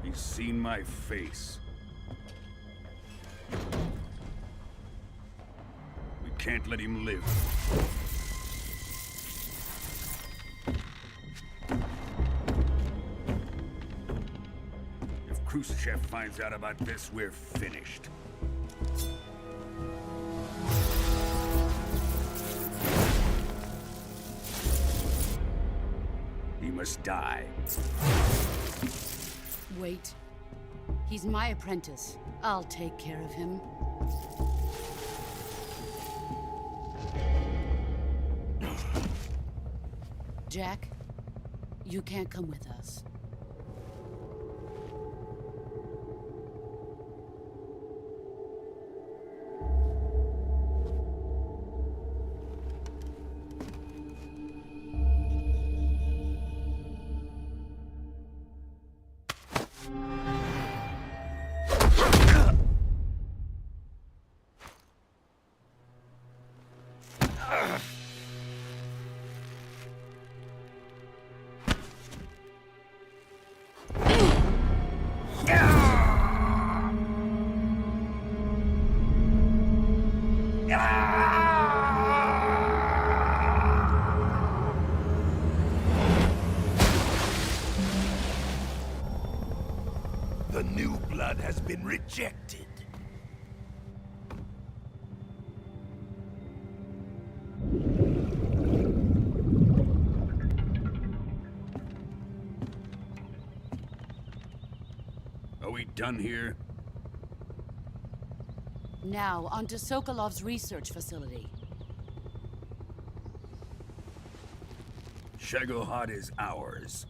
He's seen my face. We can't let him live. If Khrushchev finds out about this, we're finished. He must die. Wait. He's my apprentice. I'll take care of him. Jack, you can't come with us. The new blood has been rejected. Are we done here? Now, onto Sokolov's research facility. Shagohod is ours.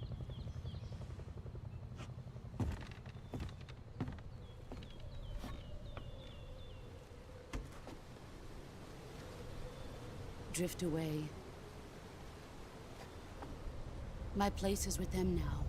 Drift away. My place is with them now.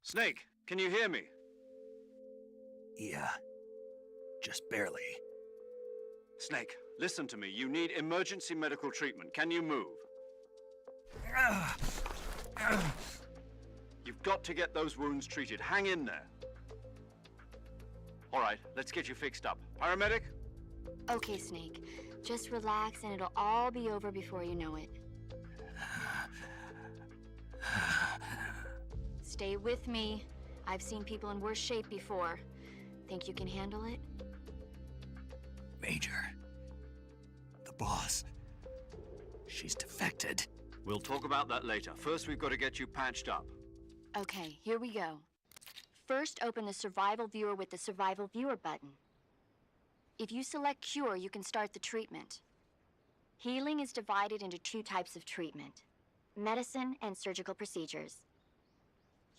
Snake, can you hear me? Yeah. Just barely. Snake, listen to me. You need emergency medical treatment. Can you move? You've got to get those wounds treated. Hang in there. All right, let's get you fixed up. Paramedic? Okay, Snake. Just relax and it'll all be over before you know it. Stay with me. I've seen people in worse shape before. Think you can handle it? Major. The boss. She's defected. We'll talk about that later. First, we've got to get you patched up. Okay, here we go. First, open the Survival Viewer with the Survival Viewer button. If you select Cure, you can start the treatment. Healing is divided into 2 types of treatment: medicine and surgical procedures.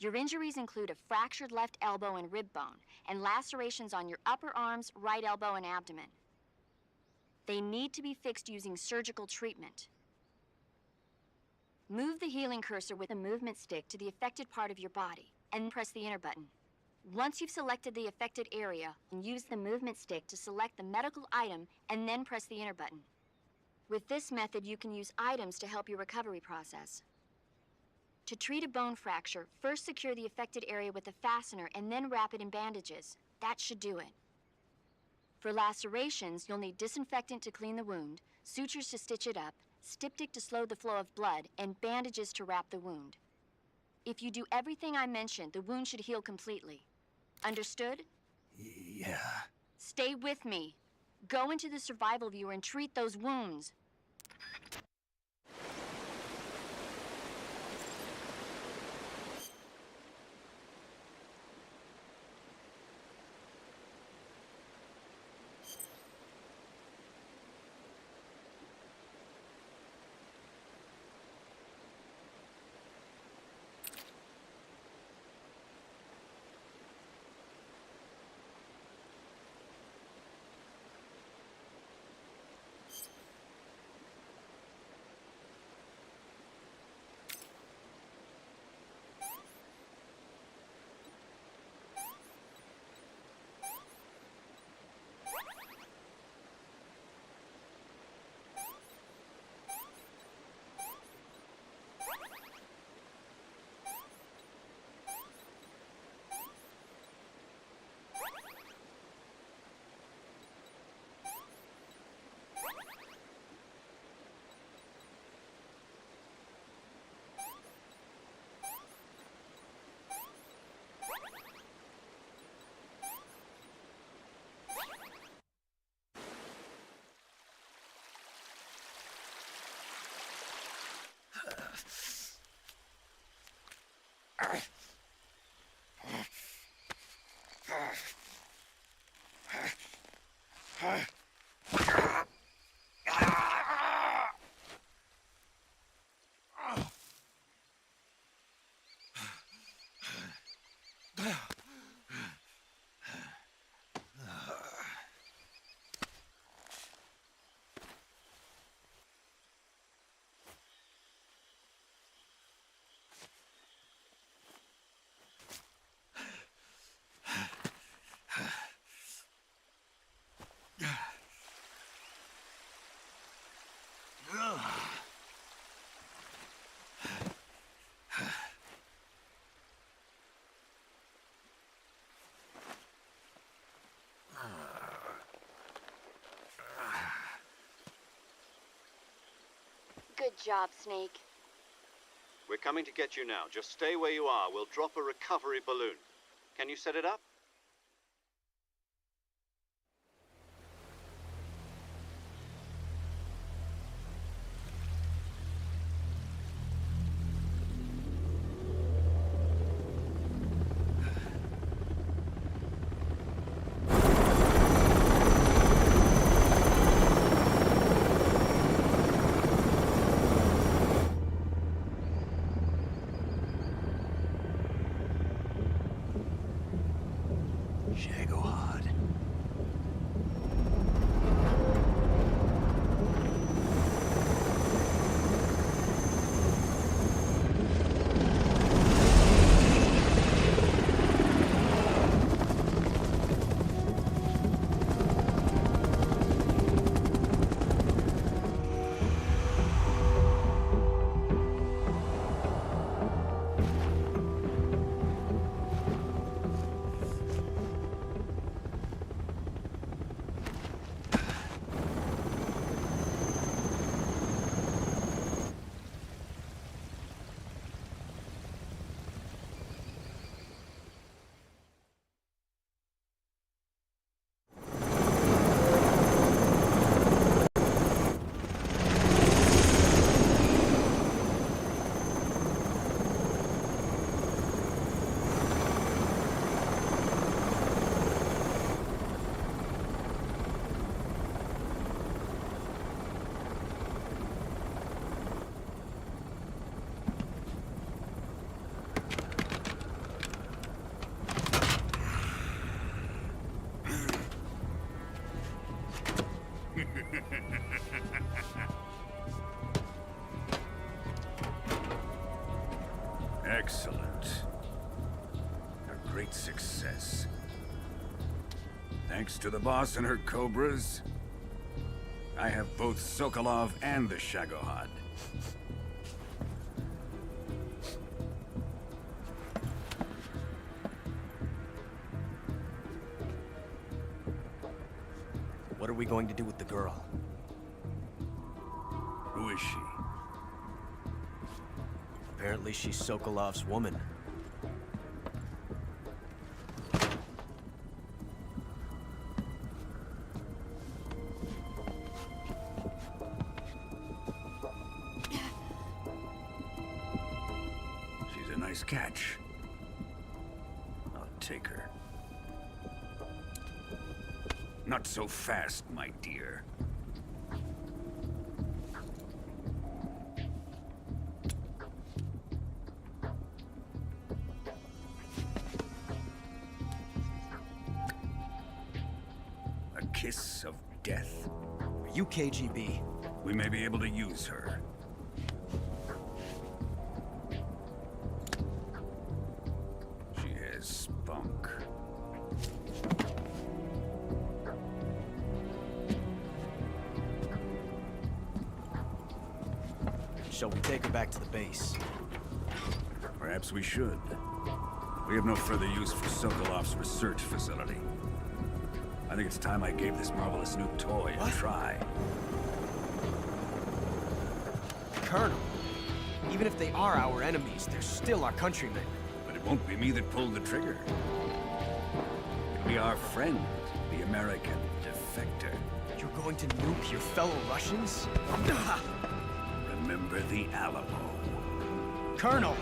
Your injuries include a fractured left elbow and rib bone, and lacerations on your upper arms, right elbow, and abdomen. They need to be fixed using surgical treatment. Move the healing cursor with a movement stick to the affected part of your body, and press the enter button. Once you've selected the affected area, use the movement stick to select the medical item, and then press the enter button. With this method, you can use items to help your recovery process. To treat a bone fracture, first secure the affected area with a fastener and then wrap it in bandages. That should do it. For lacerations, you'll need disinfectant to clean the wound, sutures to stitch it up, styptic to slow the flow of blood, and bandages to wrap the wound. If you do everything I mentioned, the wound should heal completely. Understood? Yeah. Stay with me. Go into the Survival Viewer and treat those wounds. Good job, Snake. We're coming to get you now. Just stay where you are. We'll drop a recovery balloon. Can you set it up? Excellent. A great success. Thanks to the boss and her cobras, I have both Sokolov and the Shagohod. What are we going to do with the girl? Who is she? Apparently she's Sokolov's woman. She's a nice catch. I'll take her. Not so fast, my dear. A kiss of death? Are you KGB? We may be able to use her. She has spunk. Shall we take her back to the base? Perhaps we should. We have no further use for Sokolov's research facility. I think it's time I gave this marvelous new toy a try. Colonel, even if they are our enemies, they're still our countrymen. But it won't be me that pulled the trigger. It'll be our friend, the American defector. You're going to nuke your fellow Russians? Remember the Alamo. Colonel!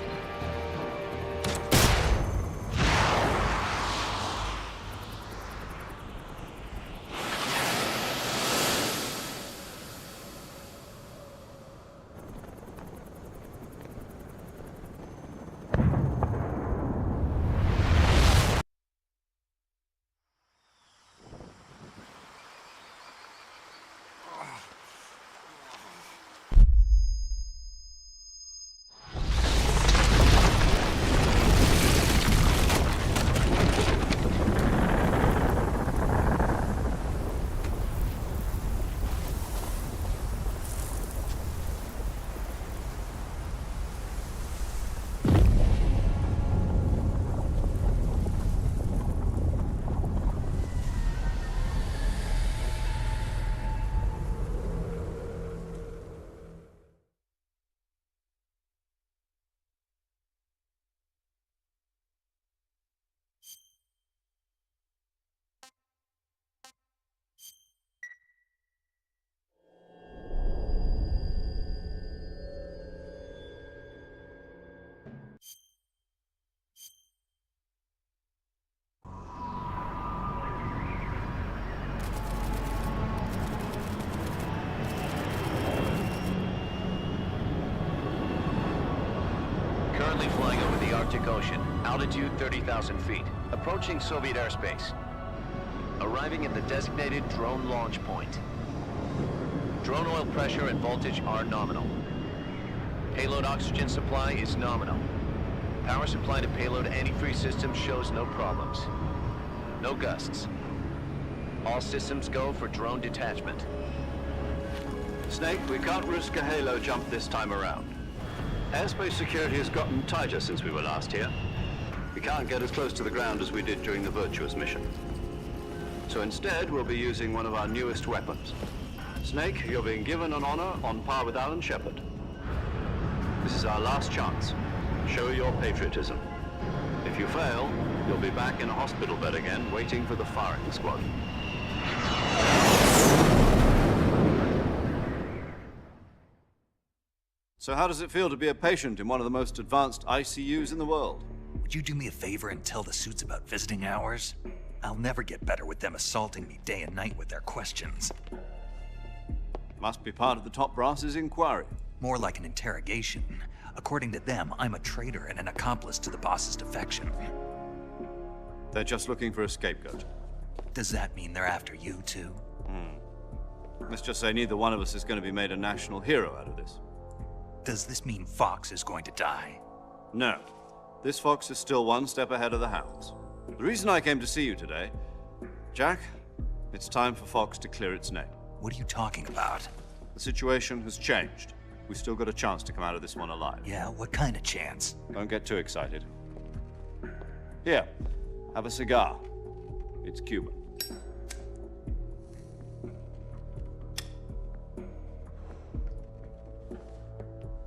Arctic Ocean. Altitude 30,000 feet. Approaching Soviet airspace. Arriving at the designated drone launch point. Drone oil pressure and voltage are nominal. Payload oxygen supply is nominal. Power supply to payload antifreeze system shows no problems. No gusts. All systems go for drone detachment. Snake, we can't risk a halo jump this time around. Airspace security has gotten tighter since we were last here. We can't get as close to the ground as we did during the Virtuous mission. So instead, we'll be using one of our newest weapons. Snake, you're being given an honor on par with Alan Shepard. This is our last chance. Show your patriotism. If you fail, you'll be back in a hospital bed again, waiting for the firing squad. So how does it feel to be a patient in one of the most advanced ICUs in the world? Would you do me a favor and tell the suits about visiting hours? I'll never get better with them assaulting me day and night with their questions. Must be part of the top brass's inquiry. More like an interrogation. According to them, I'm a traitor and an accomplice to the boss's defection. They're just looking for a scapegoat. Does that mean they're after you, too? Let's just say neither one of us is going to be made a national hero out of this. Does this mean Fox is going to die? No. This Fox is still one step ahead of the Hounds. The reason I came to see you today, Jack, it's time for Fox to clear its name. What are you talking about? The situation has changed. We've still got a chance to come out of this one alive. Yeah, what kind of chance? Don't get too excited. Here, have a cigar. It's Cuban.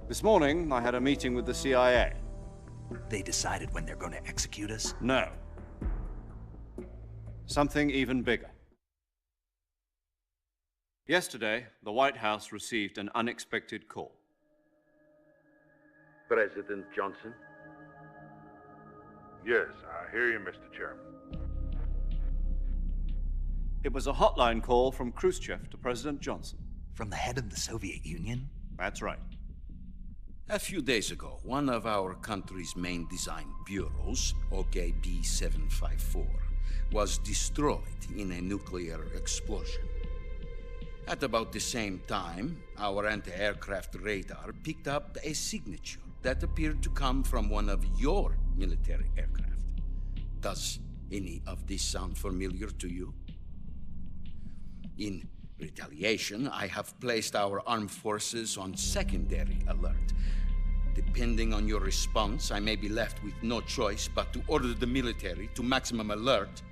This morning, I had a meeting with the CIA. They decided when they're going to execute us? No. Something even bigger. Yesterday, the White House received an unexpected call. President Johnson? Yes, I hear you, Mr. Chairman. It was a hotline call from Khrushchev to President Johnson. From the head of the Soviet Union? That's right. A few days ago, one of our country's main design bureaus, OKB 754, was destroyed in a nuclear explosion. At about the same time, our anti-aircraft radar picked up a signature that appeared to come from one of your military aircraft. Does any of this sound familiar to you? In retaliation, I have placed our armed forces on secondary alert. Depending on your response, I may be left with no choice but to order the military to maximum alert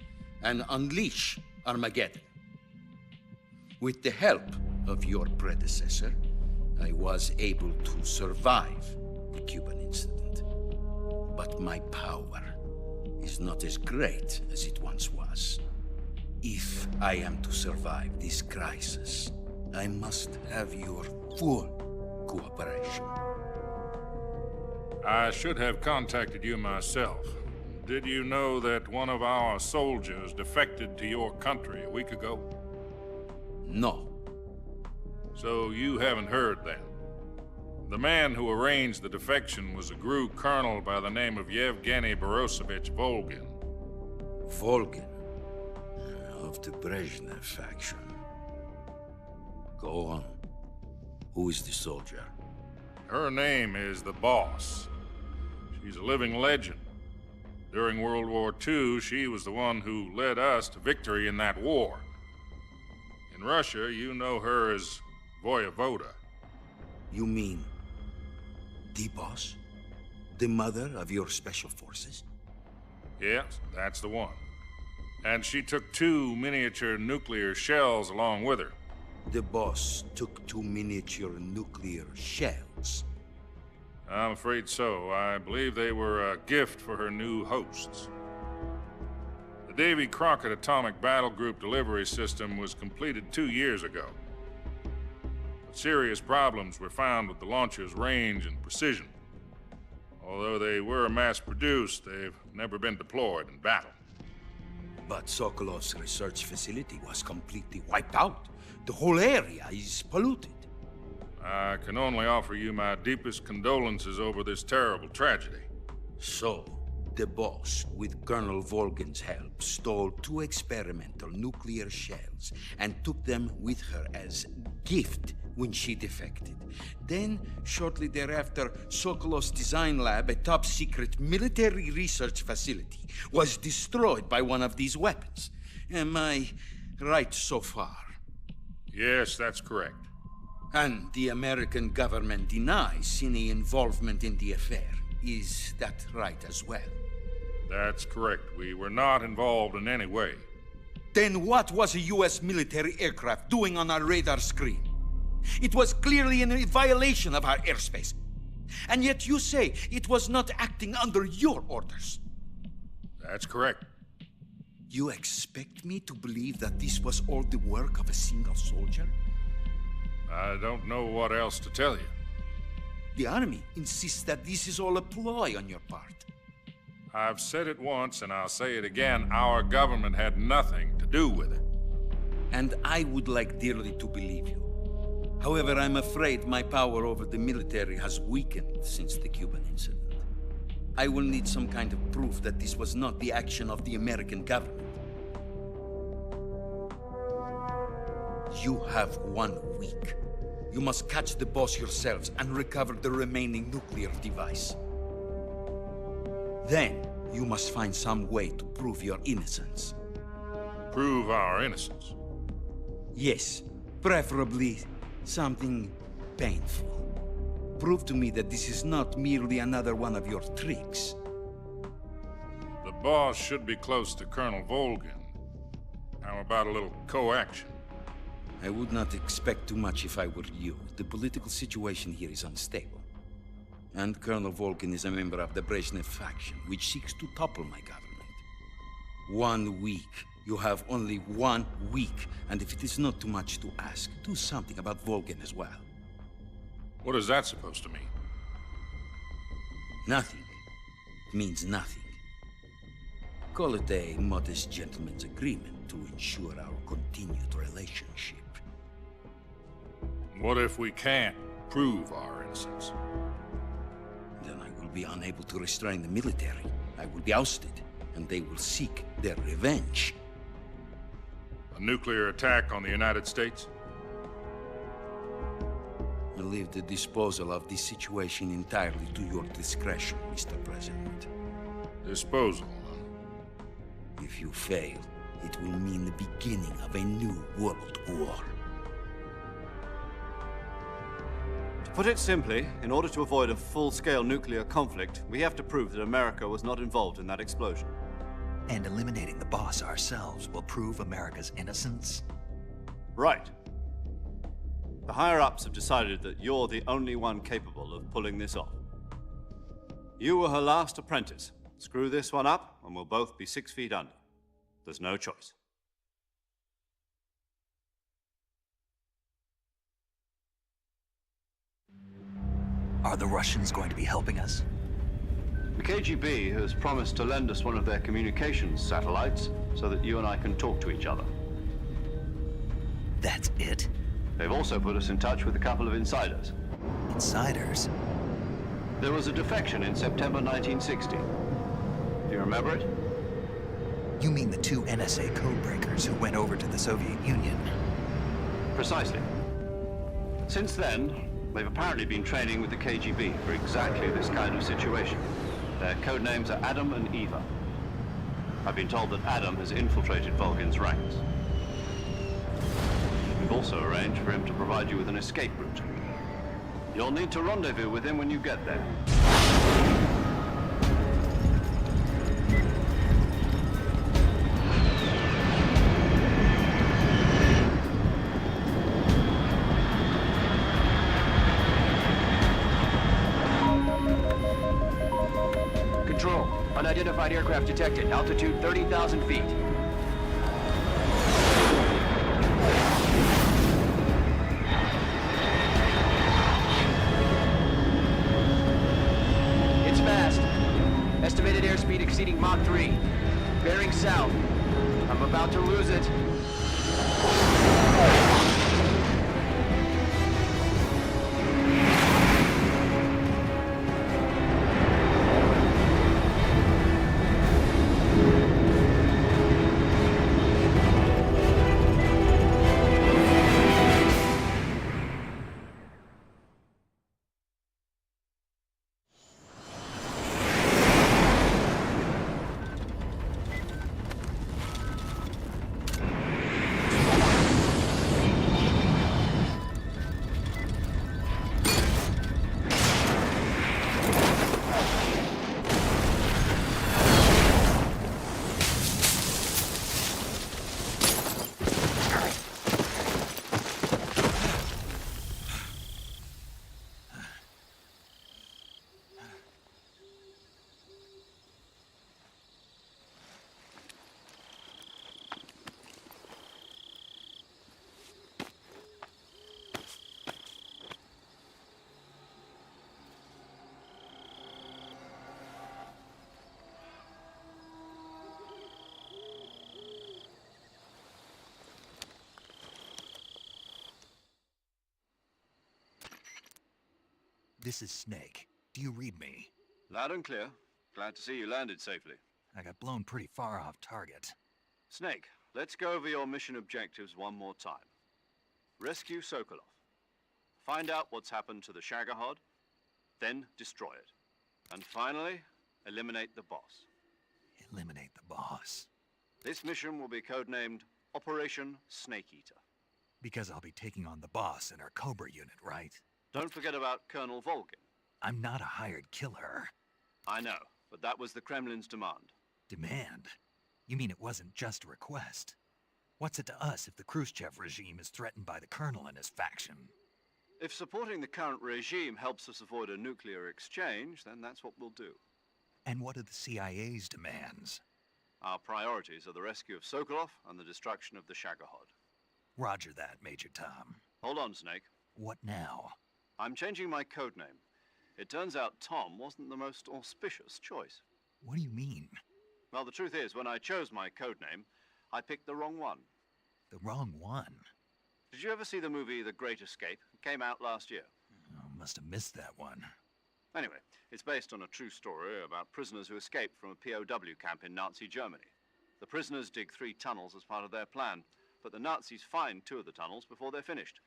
and unleash Armageddon. With the help of your predecessor, I was able to survive the Cuban incident. But my power is not as great as it once was. If I am to survive this crisis, I must have your full cooperation. I should have contacted you myself. Did you know that one of our soldiers defected to your country a week ago? No. So you haven't heard then. The man who arranged the defection was a GRU colonel by the name of Yevgeny Borosovich Volgin. Volgin? Of the Brezhnev faction. Go on. Who is the soldier? Her name is the Boss. She's a living legend. During World War II, she was the one who led us to victory in that war. In Russia, you know her as Voyevoda. You mean the Boss? The mother of your special forces? Yes, that's the one. And she took 2 miniature nuclear shells along with her. The Boss took 2 miniature nuclear shells? I'm afraid so. I believe they were a gift for her new hosts. The Davy Crockett Atomic Battle Group delivery system was completed 2 years ago. But serious problems were found with the launcher's range and precision. Although they were mass-produced, they've never been deployed in battle. But Sokolov's research facility was completely wiped out. The whole area is polluted. I can only offer you my deepest condolences over this terrible tragedy. So, the boss, with Colonel Volgin's help, stole 2 experimental nuclear shells and took them with her as gift when she defected. Then, shortly thereafter, Sokolov's design lab, a top-secret military research facility, was destroyed by one of these weapons. Am I right so far? Yes, that's correct. And the American government denies any involvement in the affair. Is that right as well? That's correct. We were not involved in any way. Then what was a U.S. military aircraft doing on our radar screen? It was clearly in violation of our airspace. And yet you say it was not acting under your orders. That's correct. You expect me to believe that this was all the work of a single soldier? I don't know what else to tell you. The Army insists that this is all a ploy on your part. I've said it once, and I'll say it again. Our government had nothing to do with it. And I would like dearly to believe you. However, I'm afraid my power over the military has weakened since the Cuban incident. I will need some kind of proof that this was not the action of the American government. You have 1 week. You must catch the boss yourselves and recover the remaining nuclear device. Then, you must find some way to prove your innocence. Prove our innocence? Yes, preferably something painful. Prove to me that this is not merely another one of your tricks. The boss should be close to Colonel Volgin. How about a little co-action? I would not expect too much if I were you. The political situation here is unstable. And Colonel Volgin is a member of the Brezhnev faction, which seeks to topple my government. 1 week. You have only 1 week. And if it is not too much to ask, do something about Volgin as well. What is that supposed to mean? Nothing. It means nothing. Call it a modest gentleman's agreement to ensure our continued relationship. What if we can't prove our innocence? Then I will be unable to restrain the military. I will be ousted, and they will seek their revenge. A nuclear attack on the United States? I leave the disposal of this situation entirely to your discretion, Mr. President. Disposal, huh? If you fail, it will mean the beginning of a new world war. To put it simply, in order to avoid a full-scale nuclear conflict, we have to prove that America was not involved in that explosion. And eliminating the boss ourselves will prove America's innocence? Right. The higher-ups have decided that you're the only one capable of pulling this off. You were her last apprentice. Screw this one up, and we'll both be 6 feet under. There's no choice. Are the Russians going to be helping us? The KGB has promised to lend us one of their communications satellites so that you and I can talk to each other. That's it? They've also put us in touch with a couple of insiders. Insiders? There was a defection in September 1960. Do you remember it? You mean the 2 NSA codebreakers who went over to the Soviet Union? Precisely. Since then, they've apparently been training with the KGB for exactly this kind of situation. Their code names are Adam and Eva. I've been told that Adam has infiltrated Volgin's ranks. We've also arranged for him to provide you with an escape route. You'll need to rendezvous with him when you get there. Control. Unidentified aircraft detected. Altitude 30,000 feet. It's fast. Estimated airspeed exceeding Mach 3. Bearing south. I'm about to lose it. This is Snake. Do you read me? Loud and clear. Glad to see you landed safely. I got blown pretty far off target. Snake, let's go over your mission objectives one more time. Rescue Sokolov. Find out what's happened to the Shagohod, then destroy it. And finally, eliminate the boss. Eliminate the boss. This mission will be codenamed Operation Snake Eater. Because I'll be taking on the boss in our Cobra unit, right? Don't forget about Colonel Volgin. I'm not a hired killer. I know, but that was the Kremlin's demand. Demand? You mean it wasn't just a request? What's it to us if the Khrushchev regime is threatened by the Colonel and his faction? If supporting the current regime helps us avoid a nuclear exchange, then that's what we'll do. And what are the CIA's demands? Our priorities are the rescue of Sokolov and the destruction of the Shagohod. Roger that, Major Tom. Hold on, Snake. What now? I'm changing my codename. It turns out Tom wasn't the most auspicious choice. What do you mean? Well, the truth is, when I chose my codename, I picked the wrong one. The wrong one? Did you ever see the movie The Great Escape? It came out last year. Oh, must have missed that one. Anyway, it's based on a true story about prisoners who escaped from a POW camp in Nazi Germany. The prisoners dig 3 tunnels as part of their plan, but the Nazis find 2 of the tunnels before they're finished.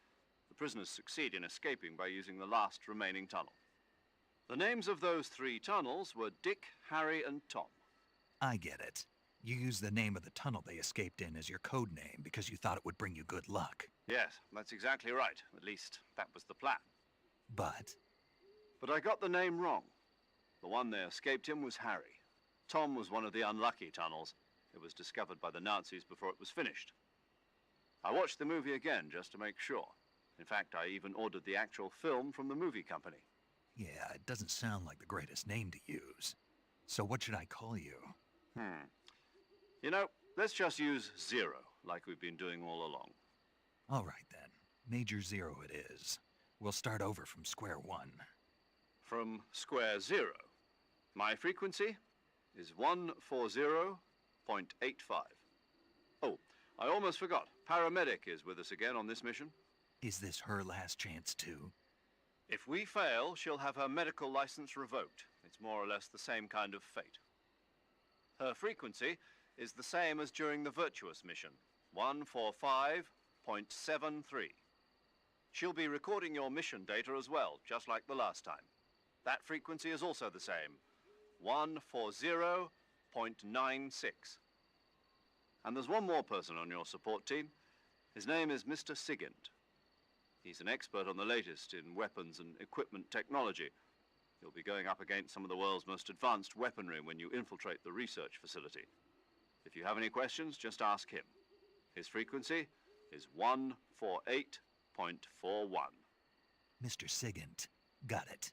The prisoners succeed in escaping by using the last remaining tunnel. The names of those 3 tunnels were Dick, Harry, and Tom. I get it. You used the name of the tunnel they escaped in as your code name because you thought it would bring you good luck. Yes, that's exactly right. At least, that was the plan. But I got the name wrong. The one they escaped in was Harry. Tom was one of the unlucky tunnels. It was discovered by the Nazis before it was finished. I watched the movie again just to make sure. In fact, I even ordered the actual film from the movie company. yeah, it doesn't sound like the greatest name to use. So what should I call you? You know, let's just use Zero, like we've been doing all along. All right then. Major Zero it is. We'll start over from square one. From square 0. My frequency is 140.85. Oh, I almost forgot. Paramedic is with us again on this mission. Is this her last chance too? If we fail, she'll have her medical license revoked. It's more or less the same kind of fate. Her frequency is the same as during the Virtuous mission, 145.73. She'll be recording your mission data as well, just like the last time. That frequency is also the same, 140.96. And there's one more person on your support team. His name is Mr. Sigint. He's an expert on the latest in weapons and equipment technology. You'll be going up against some of the world's most advanced weaponry when you infiltrate the research facility. If you have any questions, just ask him. His frequency is 148.41. Mr. Sigint. Got it.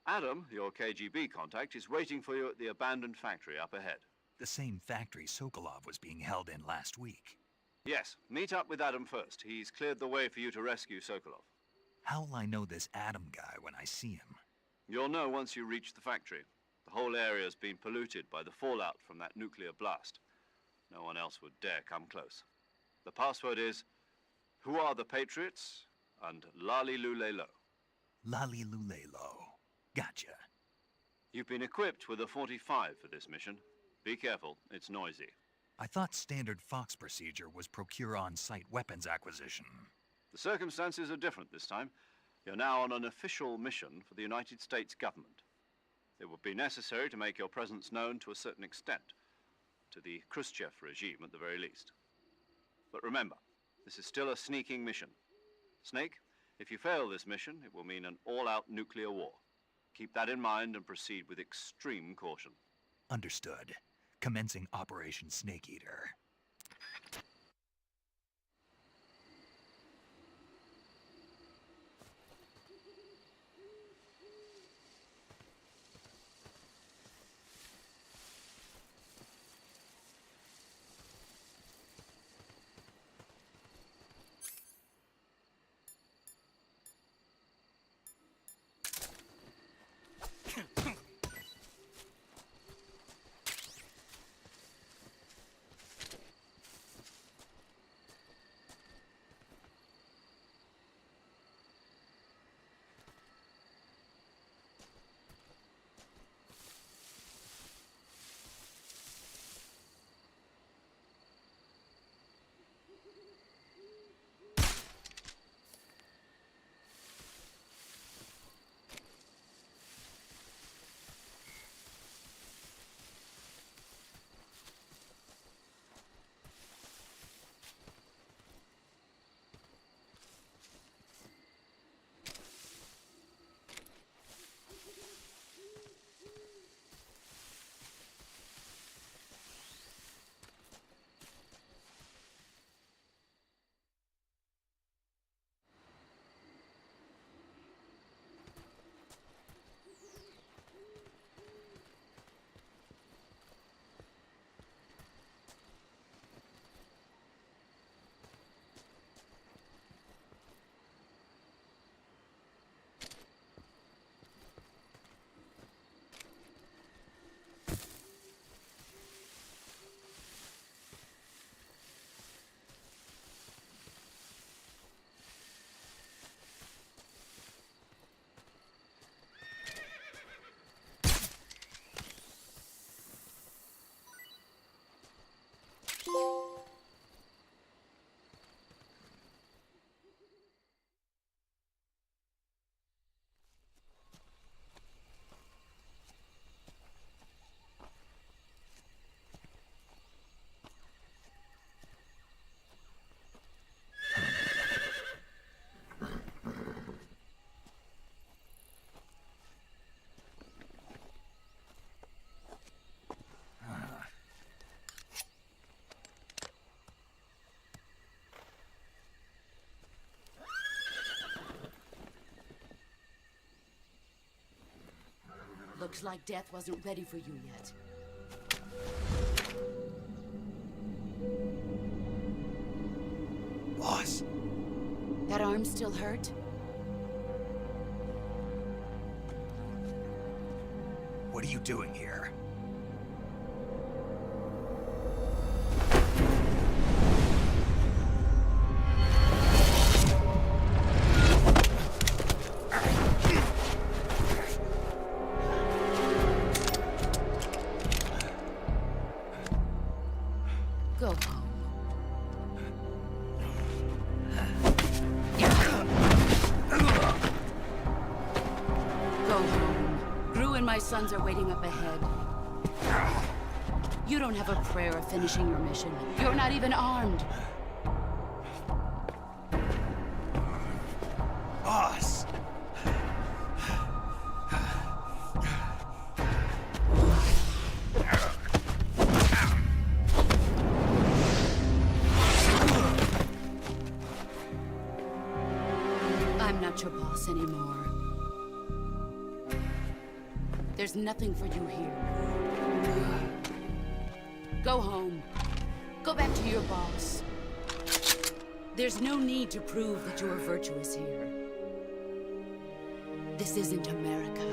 Adam, your KGB contact, is waiting for you at the abandoned factory up ahead. The same factory Sokolov was being held in last week. Yes, meet up with Adam first. He's cleared the way for you to rescue Sokolov. How will I know this Adam guy when I see him? You'll know once you reach the factory. The whole area's been polluted by the fallout from that nuclear blast. No one else would dare come close. The password is, "Who are the Patriots?" and Lali Lulelo. Lali Lulelo. Gotcha. You've been equipped with a 45 for this mission. Be careful, it's noisy. I thought standard Fox procedure was procure on-site weapons acquisition. The circumstances are different this time. You're now on an official mission for the United States government. It would be necessary to make your presence known to a certain extent, to the Khrushchev regime at the very least. But remember, this is still a sneaking mission. Snake, if you fail this mission, it will mean an all-out nuclear war. Keep that in mind and proceed with extreme caution. Understood. Commencing Operation Snake Eater. Looks like death wasn't ready for you yet. Boss. That arm still hurt? What are you doing here? Go home. Go home. Gru and my sons are waiting up ahead. You don't have a prayer of finishing your mission. You're not even armed. Boss! I'm not your boss anymore. There's nothing for you here. Go home. Go back to your boss. There's no need to prove that you are virtuous here. This isn't America.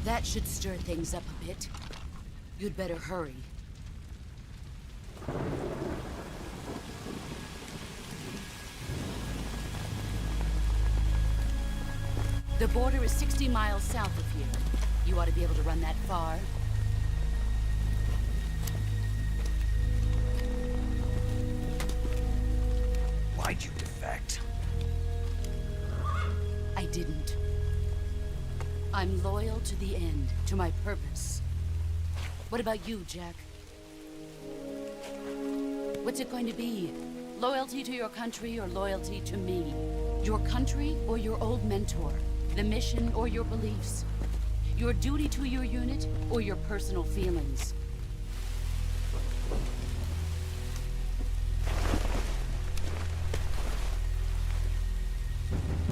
That should stir things up a bit. You'd better hurry. The border is 60 miles south of here. You ought to be able to run that far. Why'd you defect? I didn't. I'm loyal to the end, to my purpose. What about you, Jack? What's it going to be? Loyalty to your country or loyalty to me? Your country or your old mentor? The mission or your beliefs? Your duty to your unit or your personal feelings?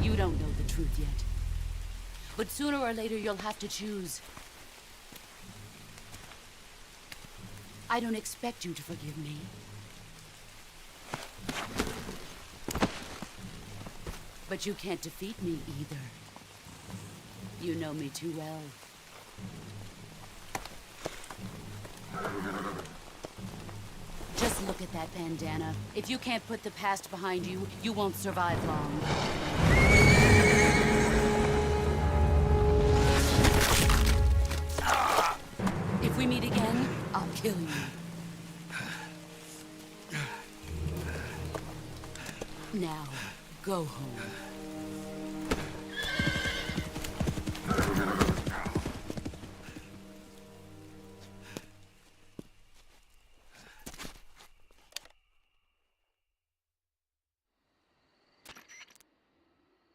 You don't know the truth yet. But sooner or later, you'll have to choose. I don't expect you to forgive me. But you can't defeat me either. You know me too well. Just look at that bandana. If you can't put the past behind you, you won't survive long. If we meet again, I'll kill you. Now, go home.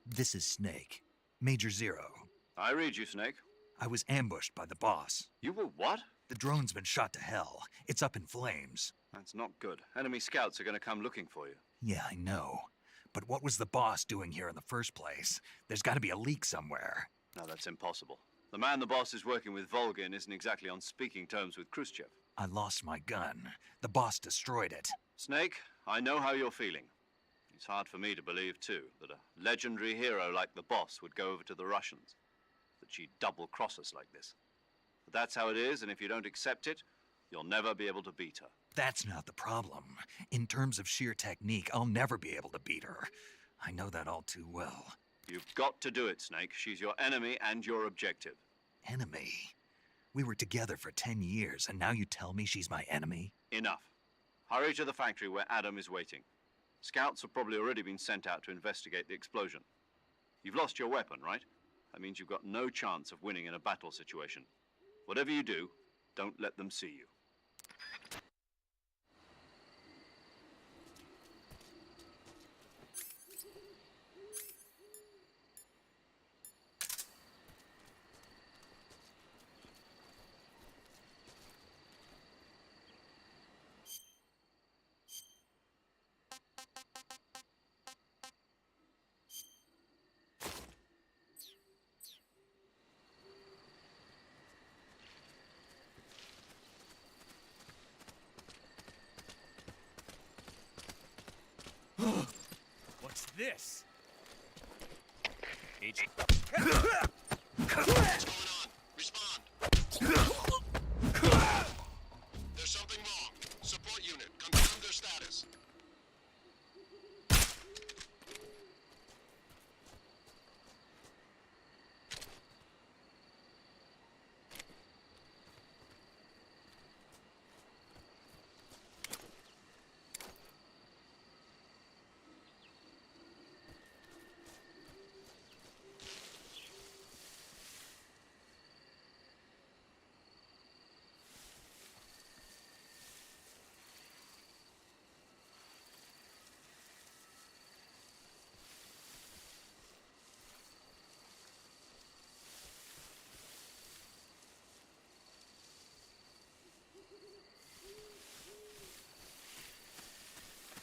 This is Snake. Major Zero. I read you, Snake. I was ambushed by the boss. You were what? The drone's been shot to hell. It's up in flames. That's not good. Enemy scouts are going to come looking for you. Yeah, I know. But what was the boss doing here in the first place? There's got to be a leak somewhere. No, that's impossible. The man the boss is working with, Volgin, isn't exactly on speaking terms with Khrushchev. I lost my gun. The boss destroyed it. Snake, I know how you're feeling. It's hard for me to believe, too, that a legendary hero like the boss would go over to the Russians. That she'd double-cross us like this. But that's how it is, and if you don't accept it, you'll never be able to beat her. That's not the problem. In terms of sheer technique, I'll never be able to beat her. I know that all too well. You've got to do it, Snake. She's your enemy and your objective. Enemy? We were together for 10 years, and now you tell me she's my enemy? Enough. Hurry to the factory where Adam is waiting. Scouts have probably already been sent out to investigate the explosion. You've lost your weapon, right? That means you've got no chance of winning in a battle situation. Whatever you do, don't let them see you. What's this? H. There's something wrong. Support unit, confirm their status.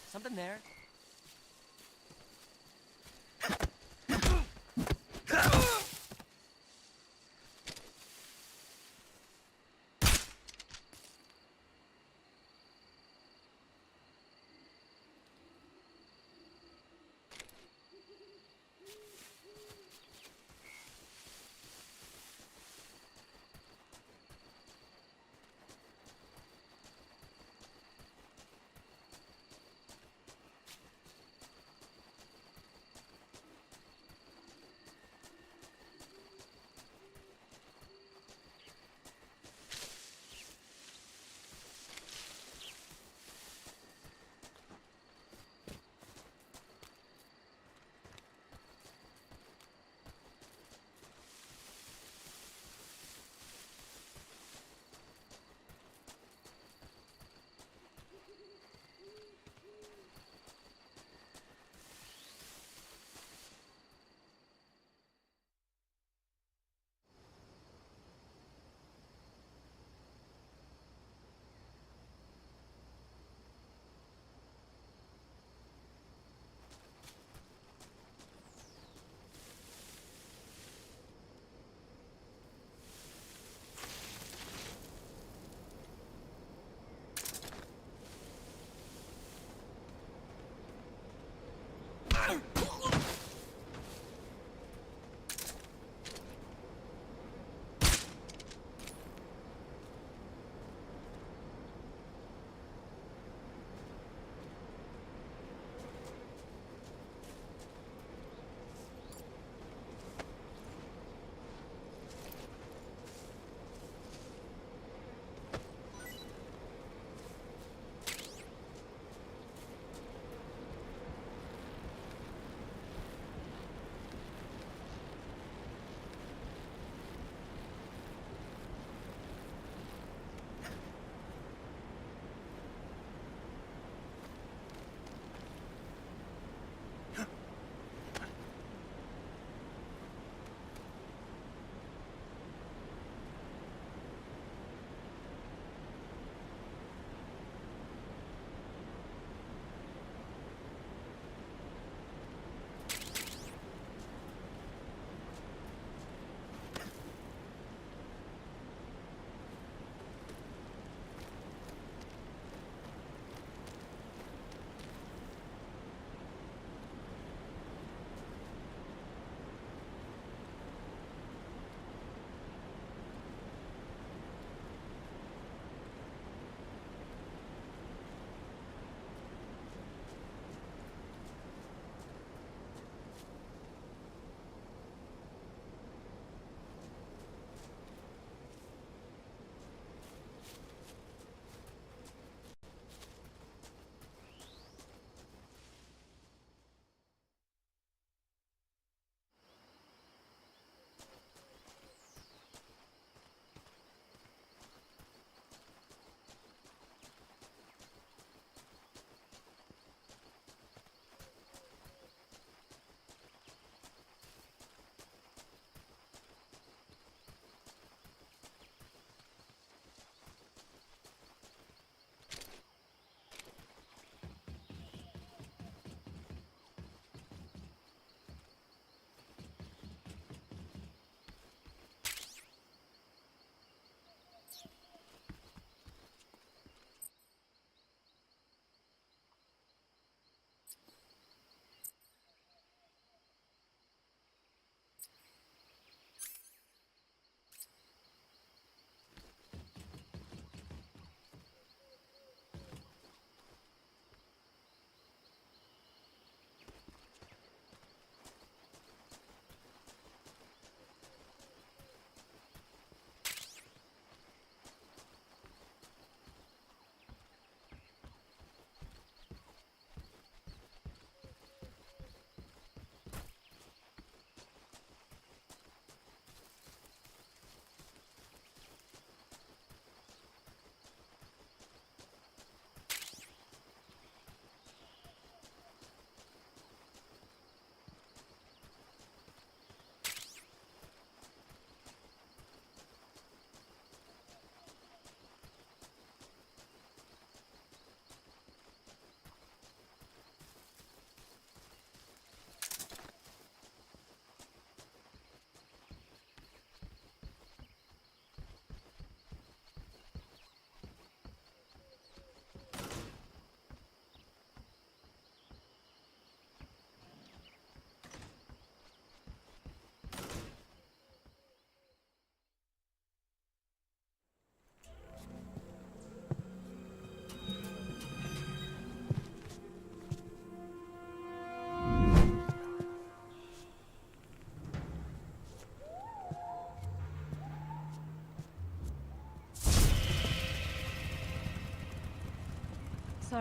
Something there.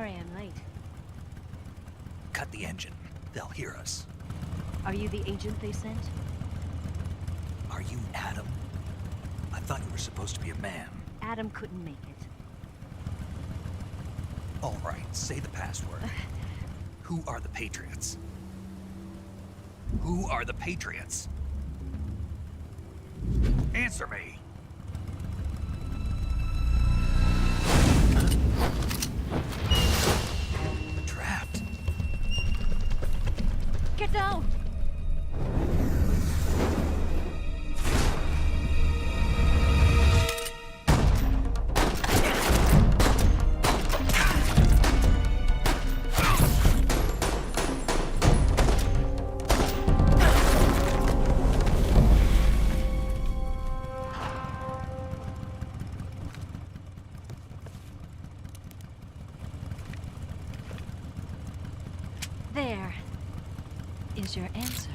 Sorry I'm late. Cut the engine. They'll hear us. Are you the agent they sent? Are you Adam? I thought you were supposed to be a man. Adam couldn't make it. All right, say the password. Who are the Patriots? Who are the Patriots? Answer me! Trapped. Get down! There is your answer.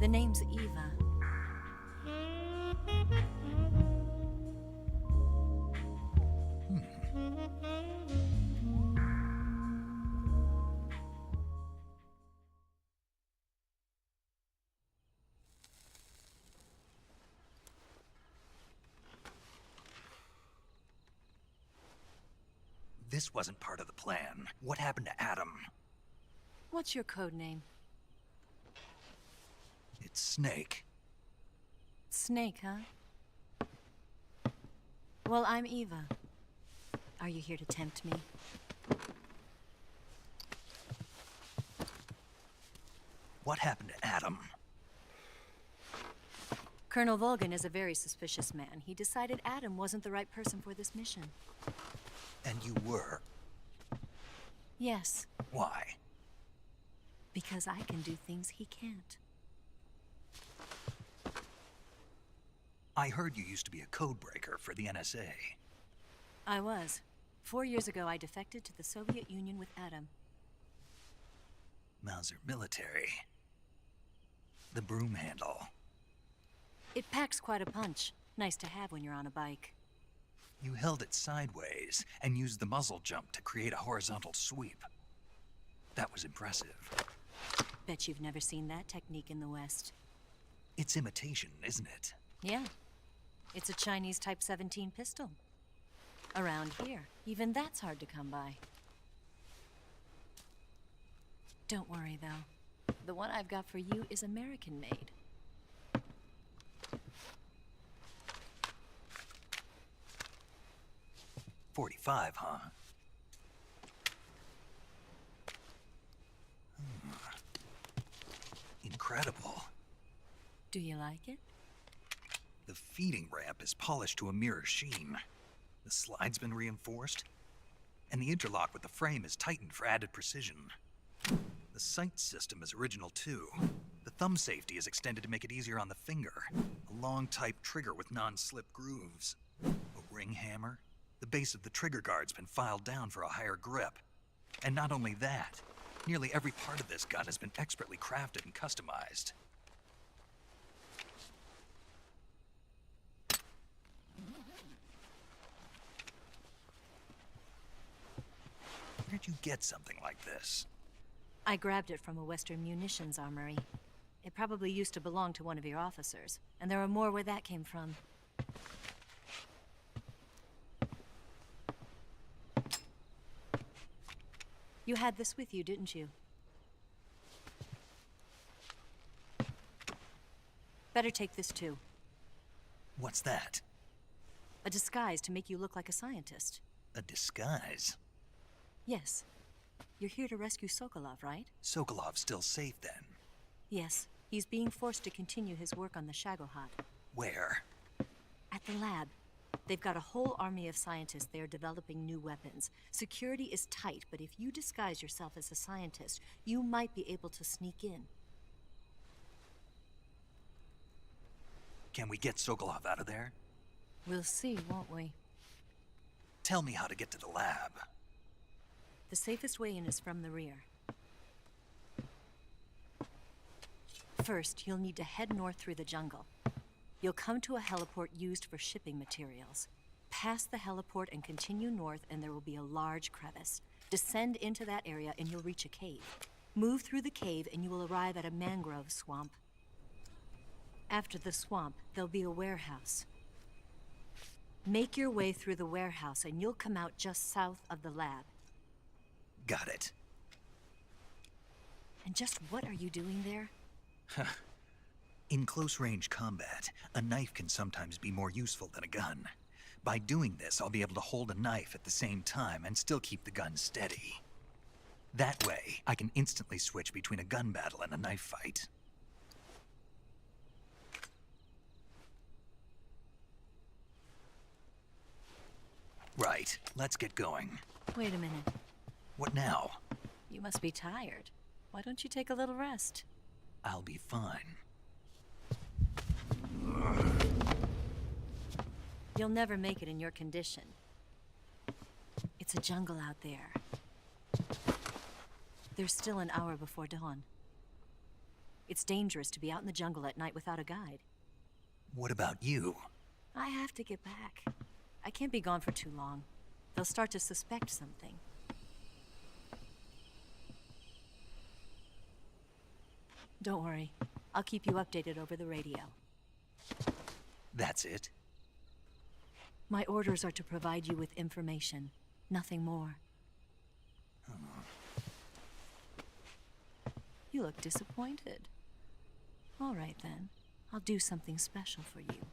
The name's Eva. This wasn't part of the plan. What happened to Adam? What's your code name? It's Snake. Snake, huh? Well, I'm Eva. Are you here to tempt me? What happened to Adam? Colonel Volgin is a very suspicious man. He decided Adam wasn't the right person for this mission. And you were? Yes. Why? Because I can do things he can't. I heard you used to be a codebreaker for the NSA. I was. 4 years ago, I defected to the Soviet Union with Adam. Mauser military. The broom handle. It packs quite a punch. Nice to have when you're on a bike. You held it sideways and used the muzzle jump to create a horizontal sweep. That was impressive. Bet you've never seen that technique in the West. It's imitation, isn't it? Yeah. It's a Chinese Type 17 pistol. Around here, even that's hard to come by. Don't worry, though. The one I've got for you is American-made. .45, huh? Incredible. Do you like it? The feeding ramp is polished to a mirror sheen. The slide's been reinforced, and the interlock with the frame is tightened for added precision. The sight system is original too. The thumb safety is extended to make it easier on the finger. A long type trigger with non-slip grooves. A ring hammer. The base of the trigger guard's been filed down for a higher grip. And not only that, nearly every part of this gun has been expertly crafted and customized. Where'd you get something like this? I grabbed it from a Western munitions armory. It probably used to belong to one of your officers, and there are more where that came from. You had this with you, didn't you? Better take this too. What's that? A disguise to make you look like a scientist. A disguise? Yes. You're here to rescue Sokolov, right? Sokolov's still safe then? Yes. He's being forced to continue his work on the Shagohod. Where? At the lab. They've got a whole army of scientists there developing new weapons. Security is tight, but if you disguise yourself as a scientist, you might be able to sneak in. Can we get Sokolov out of there? We'll see, won't we? Tell me how to get to the lab. The safest way in is from the rear. First, you'll need to head north through the jungle. You'll come to a heliport used for shipping materials. Pass the heliport and continue north, and there will be a large crevice. Descend into that area and you'll reach a cave. Move through the cave and you will arrive at a mangrove swamp. After the swamp, there'll be a warehouse. Make your way through the warehouse and you'll come out just south of the lab. Got it. And just what are you doing there? In close-range combat, a knife can sometimes be more useful than a gun. By doing this, I'll be able to hold a knife at the same time and still keep the gun steady. That way, I can instantly switch between a gun battle and a knife fight. Right, let's get going. Wait a minute. What now? You must be tired. Why don't you take a little rest? I'll be fine. You'll never make it in your condition. It's a jungle out there. There's still an hour before dawn. It's dangerous to be out in the jungle at night without a guide. What about you? I have to get back. I can't be gone for too long. They'll start to suspect something. Don't worry. I'll keep you updated over the radio. That's it? My orders are to provide you with information. Nothing more. You look disappointed. All right, then. I'll do something special for you.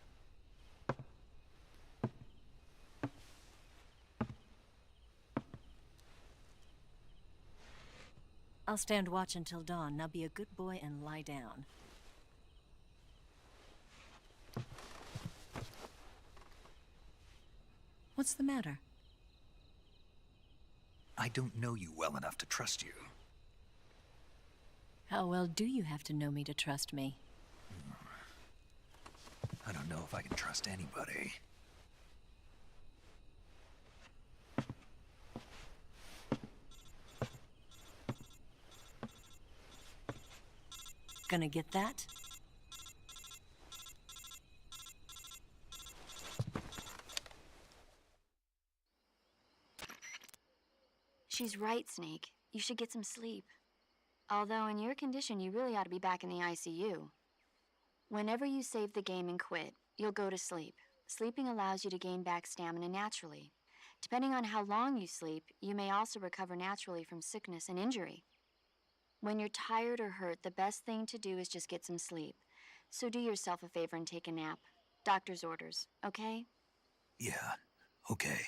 I'll stand watch until dawn. Now be a good boy and lie down. What's the matter? I don't know you well enough to trust you. How well do you have to know me to trust me? I don't know if I can trust anybody. Gonna get that? She's right, Snake. You should get some sleep. Although in your condition, you really ought to be back in the ICU. Whenever you save the game and quit, you'll go to sleep. Sleeping allows you to gain back stamina naturally. Depending on how long you sleep, you may also recover naturally from sickness and injury. When you're tired or hurt, the best thing to do is just get some sleep. So do yourself a favor and take a nap. Doctor's orders, okay? Yeah, okay.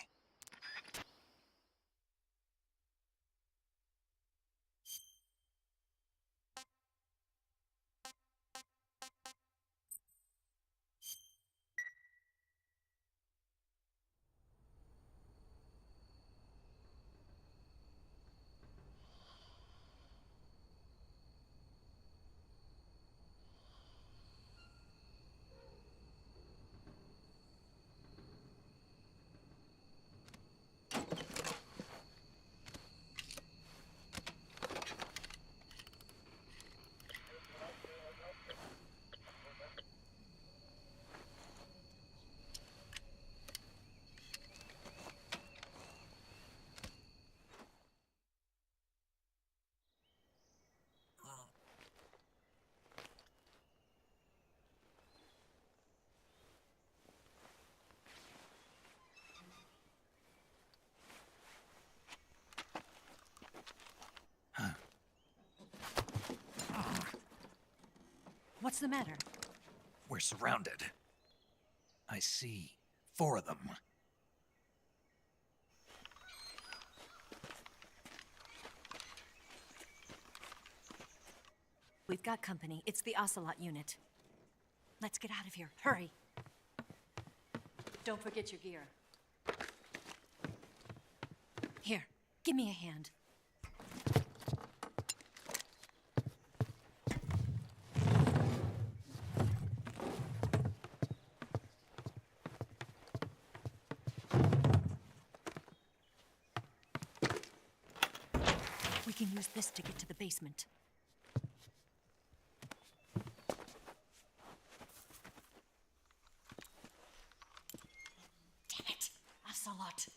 What's the matter? We're surrounded. I see 4 of them. We've got company. It's the Ocelot unit. Let's get out of here. Hurry. Don't forget your gear. Here, give me a hand. We can use this to get to the basement. Damn it, Ocelot.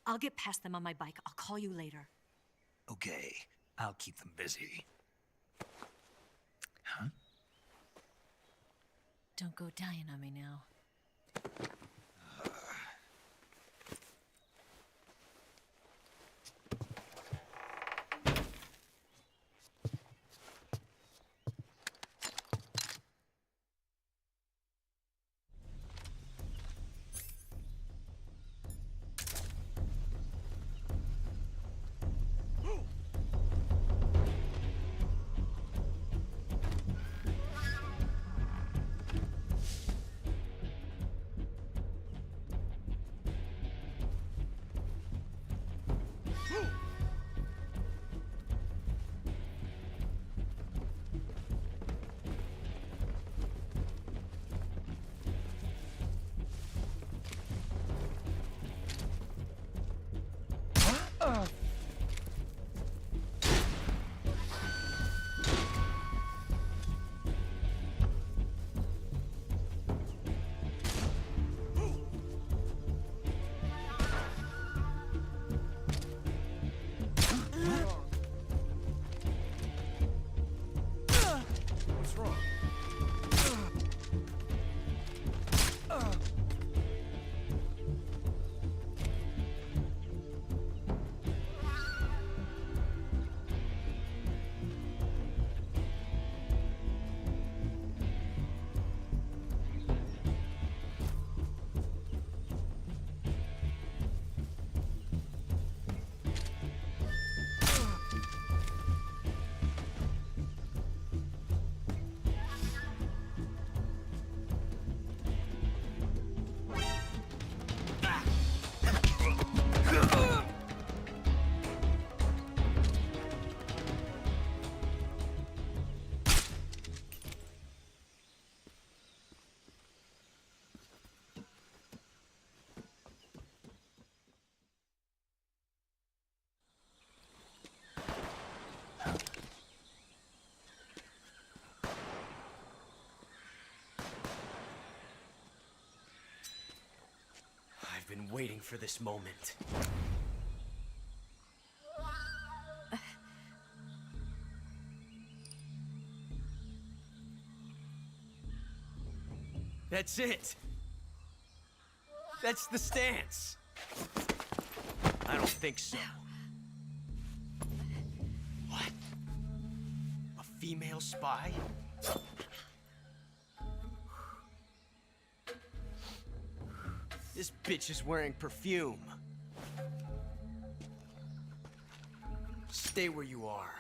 I'll get past them on my bike. I'll call you later. Okay, I'll keep them busy. Huh? Don't go dying on me now. What's wrong? I've been waiting for this moment. That's it. That's the stance. I don't think so. What? A female spy? This bitch is wearing perfume. Stay where you are.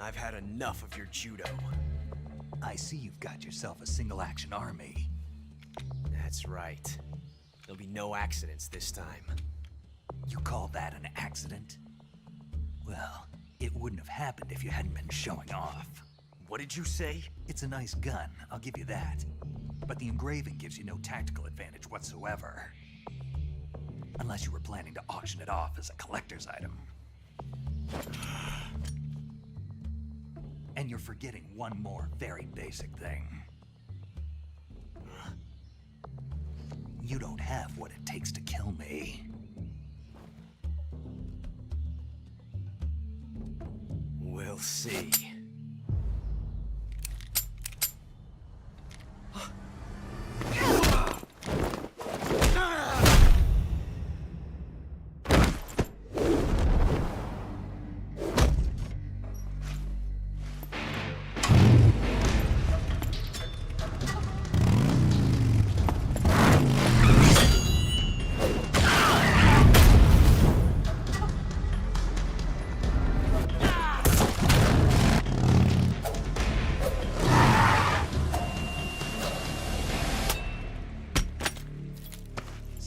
I've had enough of your judo. I see you've got yourself a single-action army. That's right. There'll be no accidents this time. You call that an accident? Well, it wouldn't have happened if you hadn't been showing off. What did you say? It's a nice gun, I'll give you that. But the engraving gives you no tactical advantage whatsoever. Unless you were planning to auction it off as a collector's item. And you're forgetting one more very basic thing. You don't have what it takes to kill me. We'll see.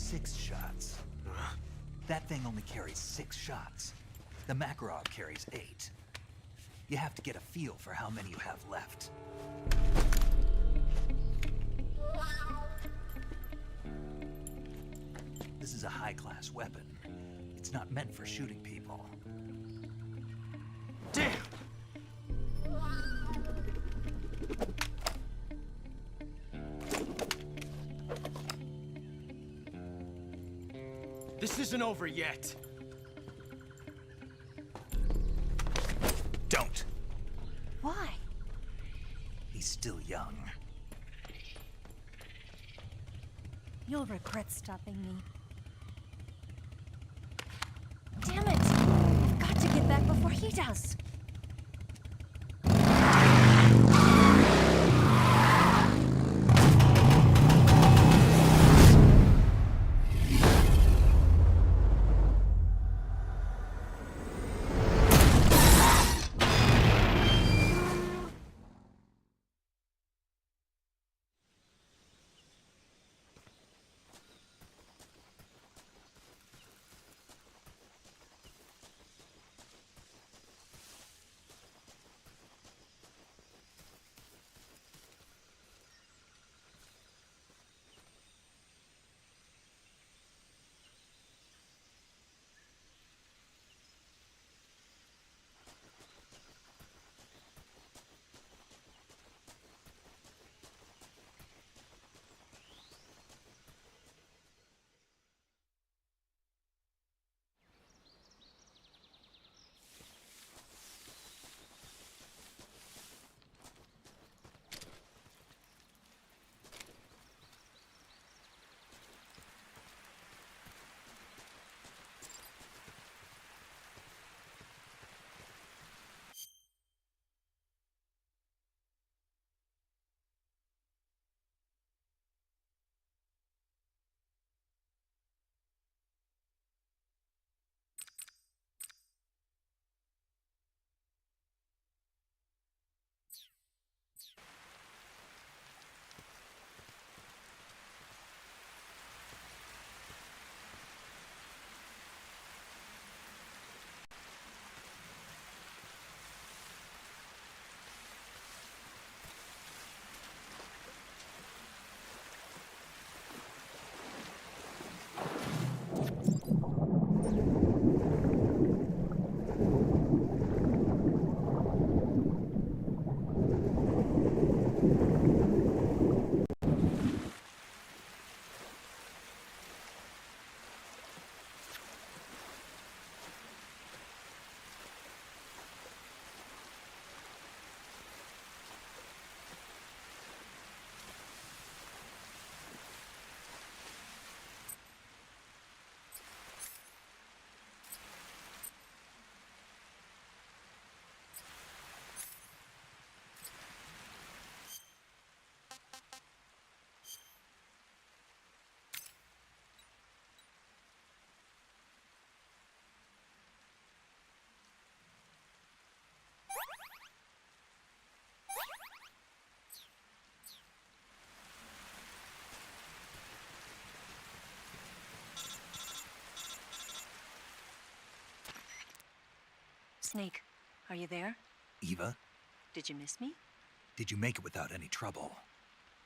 6 shots. That thing only carries 6 shots. The Makarov carries 8. You have to get a feel for how many you have left. This is a high-class weapon. It's not meant for shooting people. Damn! This isn't over yet. Don't. Why? He's still young. You'll regret stopping me. Damn it! I've got to get back before he does. Snake, are you there? Eva, Did you miss me? did you make it without any trouble?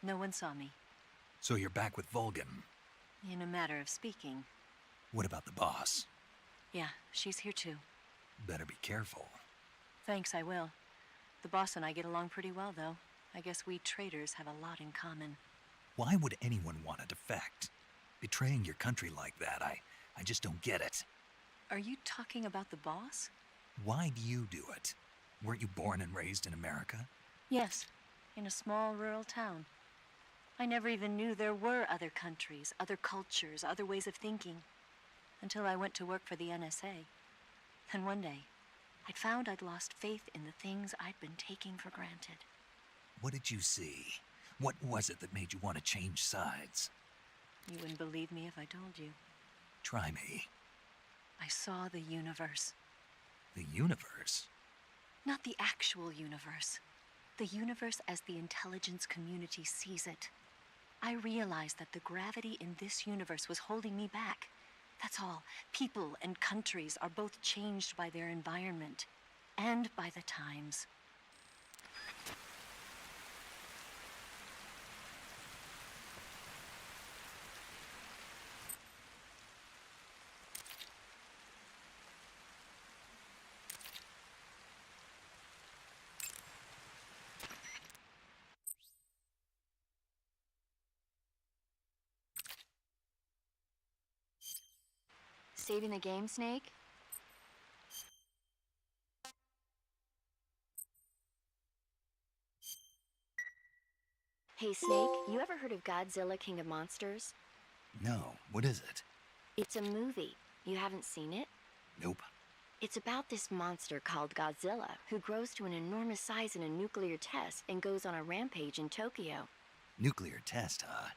No one saw me. So you're back with Volgin. In a matter of speaking. What about the boss? Yeah, she's here too. Better be careful. Thanks, I will. The boss and I get along pretty well, though. I guess we traitors have a lot in common. Why would anyone want to defect? Betraying your country like that, I just don't get it. Are you talking about the boss? Why do you do it? Weren't you born and raised in America? Yes, in a small rural town. I never even knew there were other countries, other cultures, other ways of thinking. Until I went to work for the NSA. Then one day, I'd found I'd lost faith in the things I'd been taking for granted. What did you see? What was it that made you want to change sides? You wouldn't believe me if I told you. Try me. I saw the universe. The universe? Not the actual universe. The universe as the intelligence community sees it. I realized that the gravity in this universe was holding me back. That's all. People and countries are both changed by their environment and by the times. Saving the game, Snake? Hey, Snake, you ever heard of Godzilla, King of Monsters? No, what is it? It's a movie. You haven't seen it? Nope. It's about this monster called Godzilla, who grows to an enormous size in a nuclear test and goes on a rampage in Tokyo. Nuclear test, huh?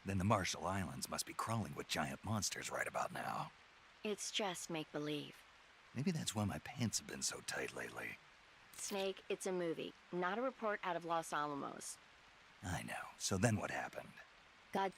Then the Marshall Islands must be crawling with giant monsters right about now. It's just make-believe. Maybe that's why my pants have been so tight lately. Snake, it's a movie, not a report out of Los Alamos. I know. So then what happened? God...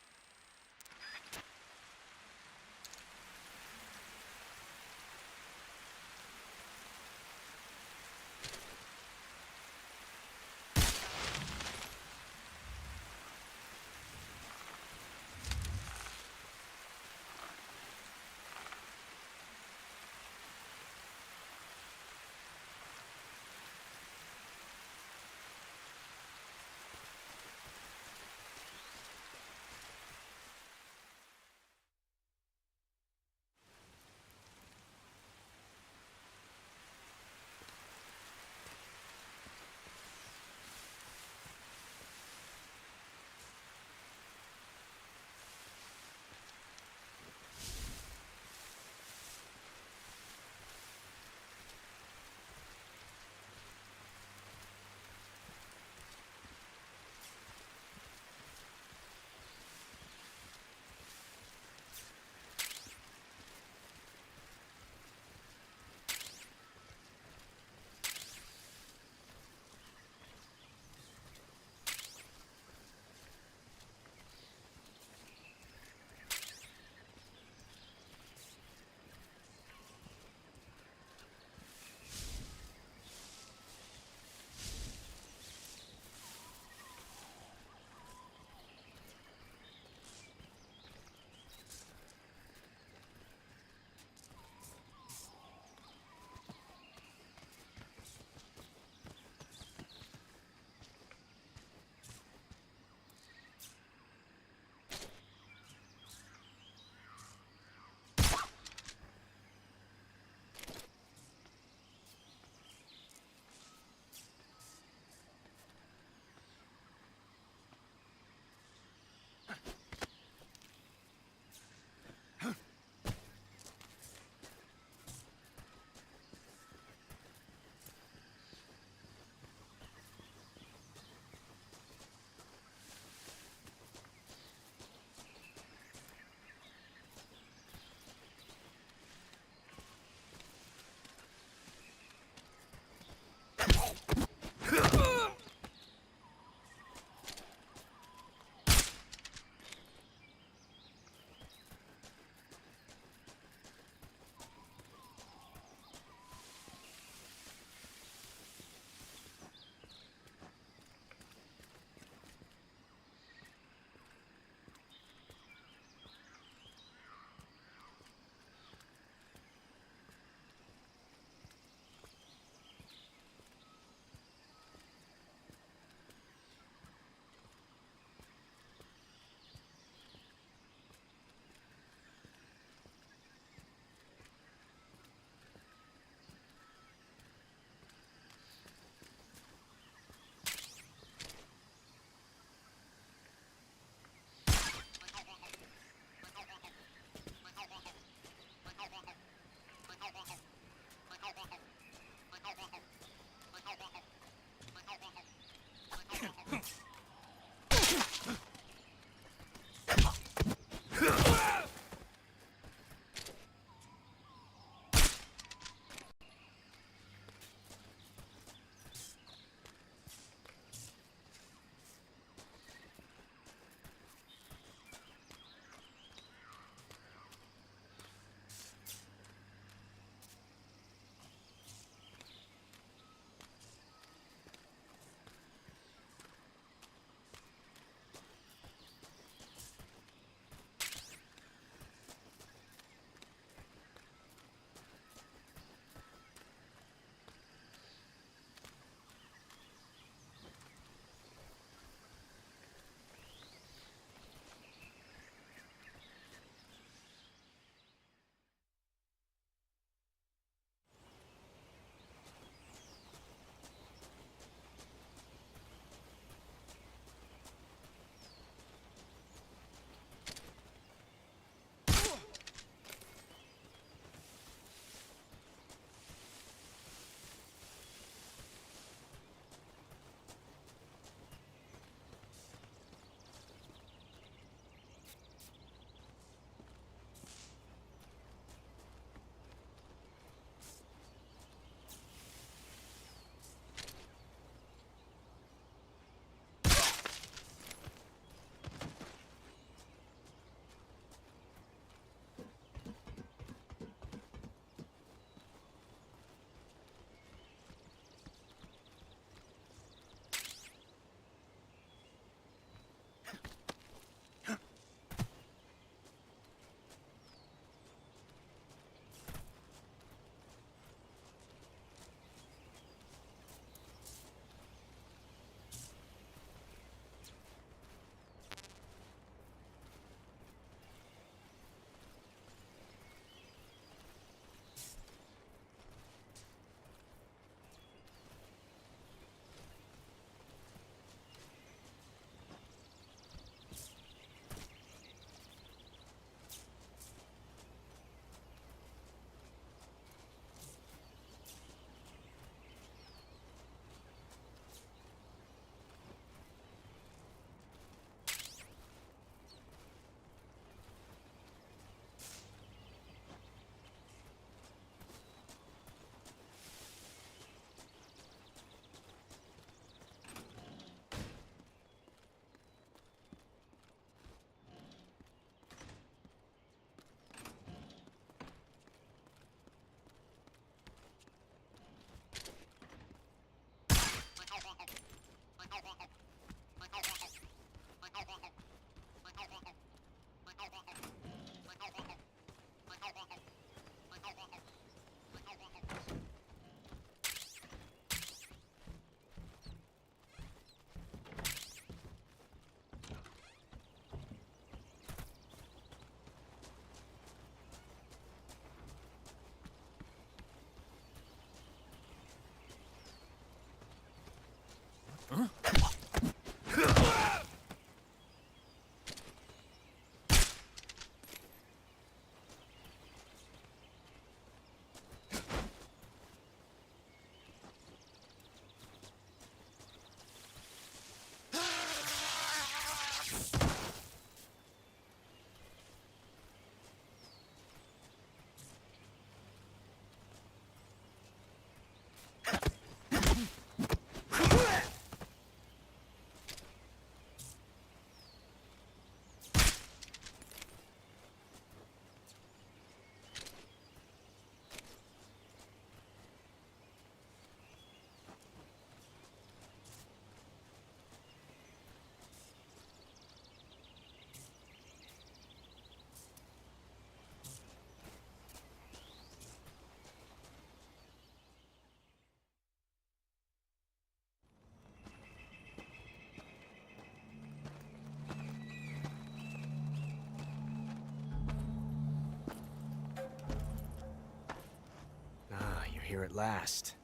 Here at last.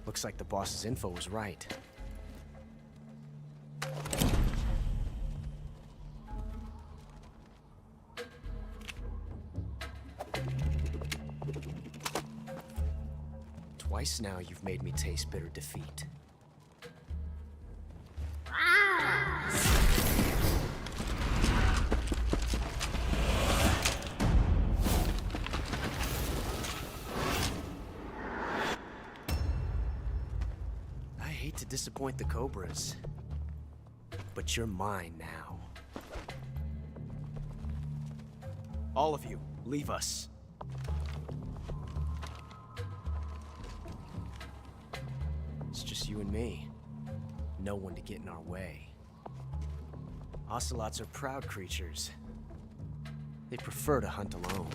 Looks like the boss's info was right. Twice now you've made me taste bitter defeat. To disappoint the Cobras, but you're mine now. All of you, leave us. It's just you and me. No one to get in our way. Ocelots are proud creatures. They prefer to hunt alone.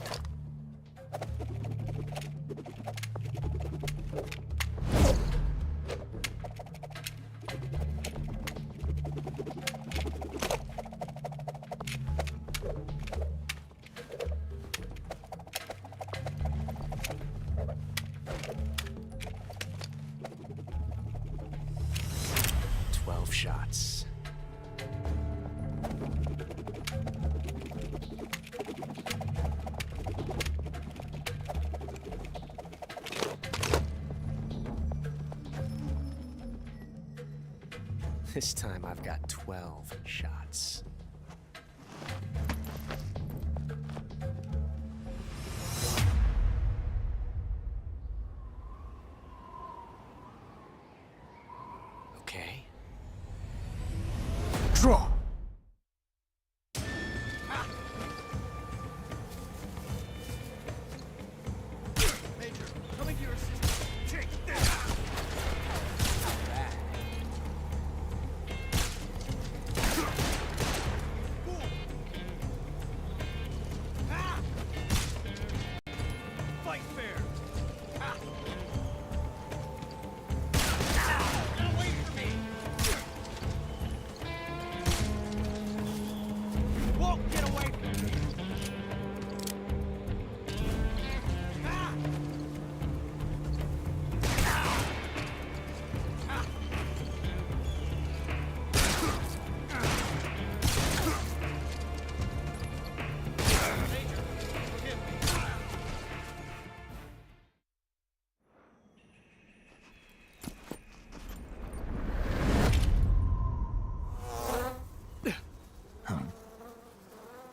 12 shots. This time I've got 12 shots. Okay. Draw! Major, coming to your assistance. Take this! Fight fair! Get away from me! Won't get away from me!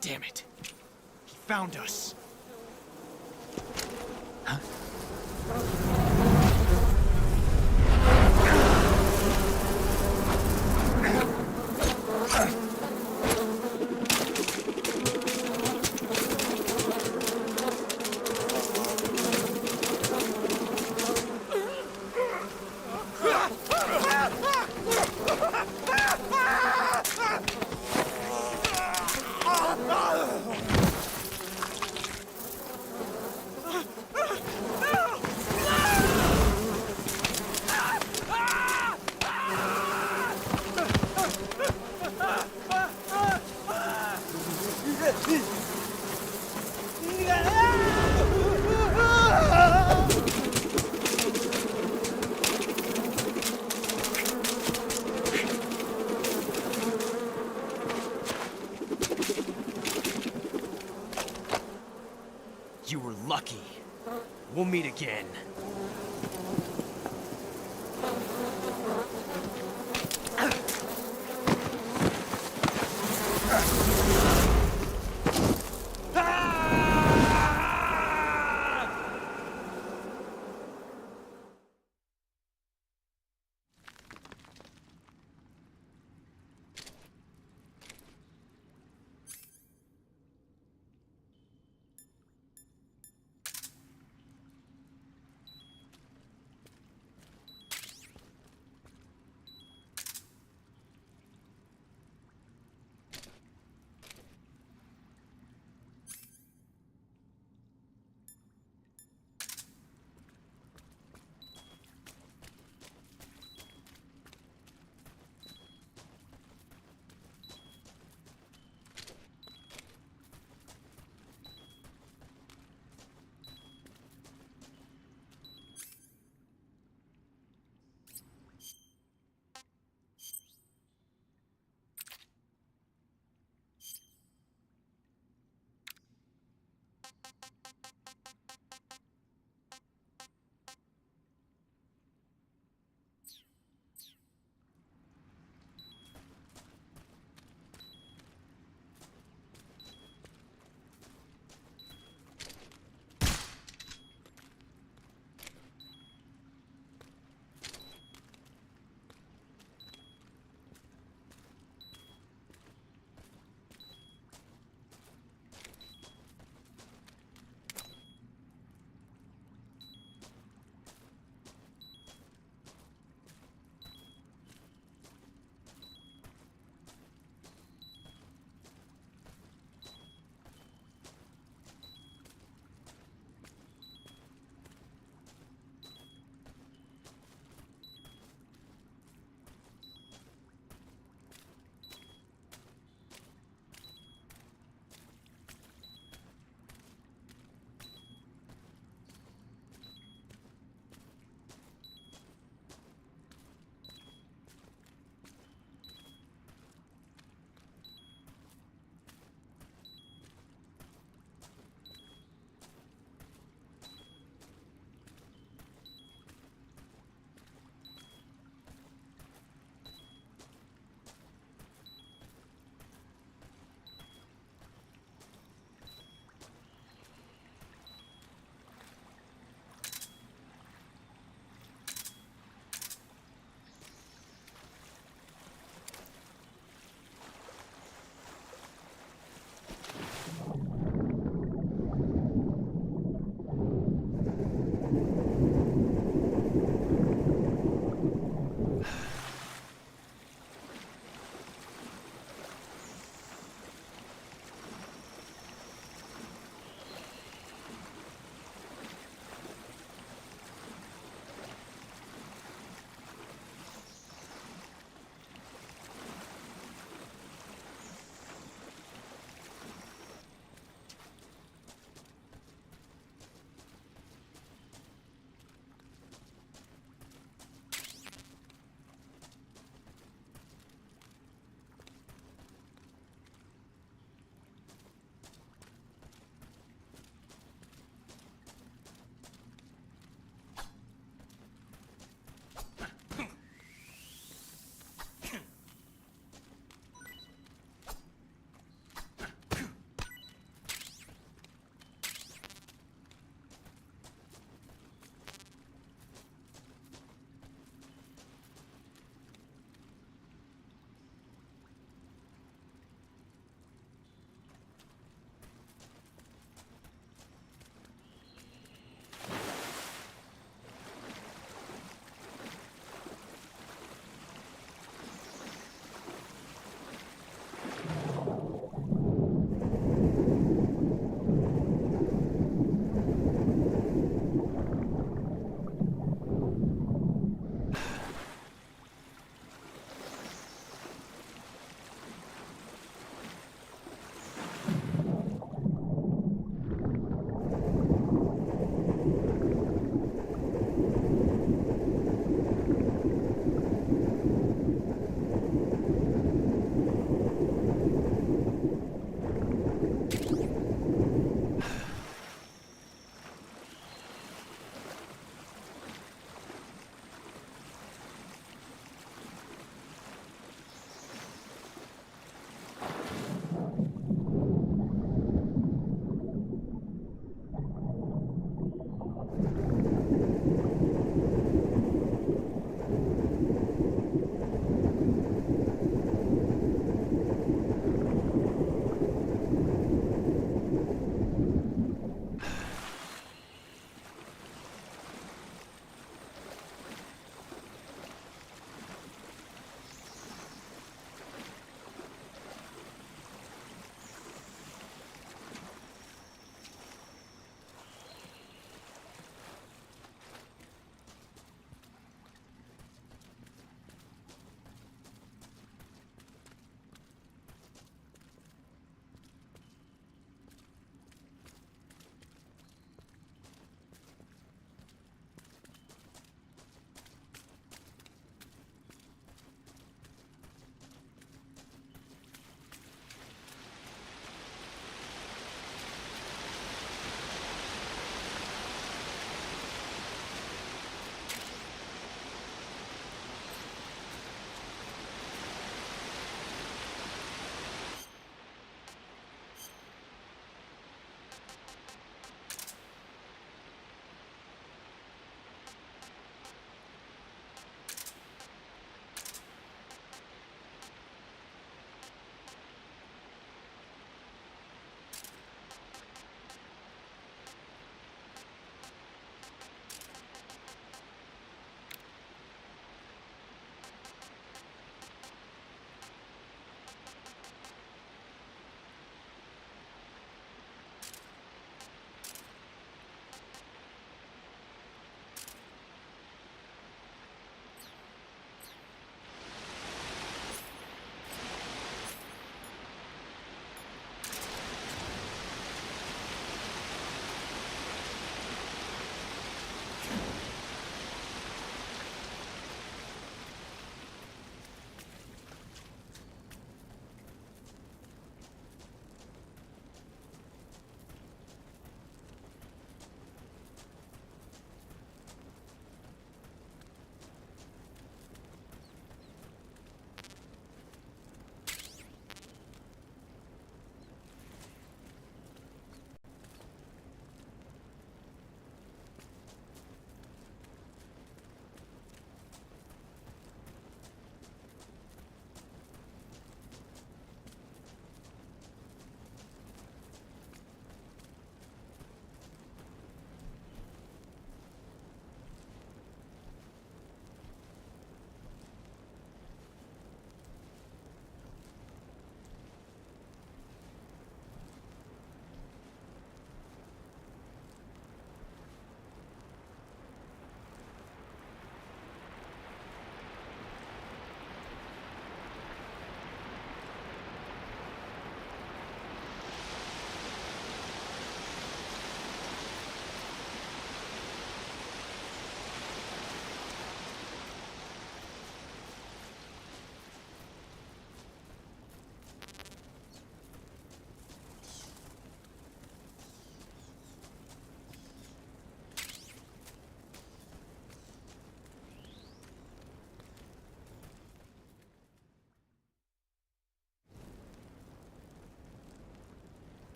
Damn it. He found us. You were lucky. We'll meet again.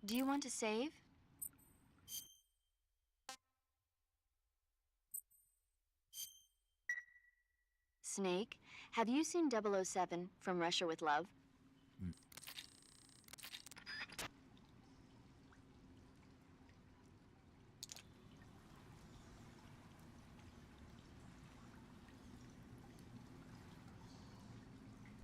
Do you want to save? Snake, have you seen 007 from Russia with Love?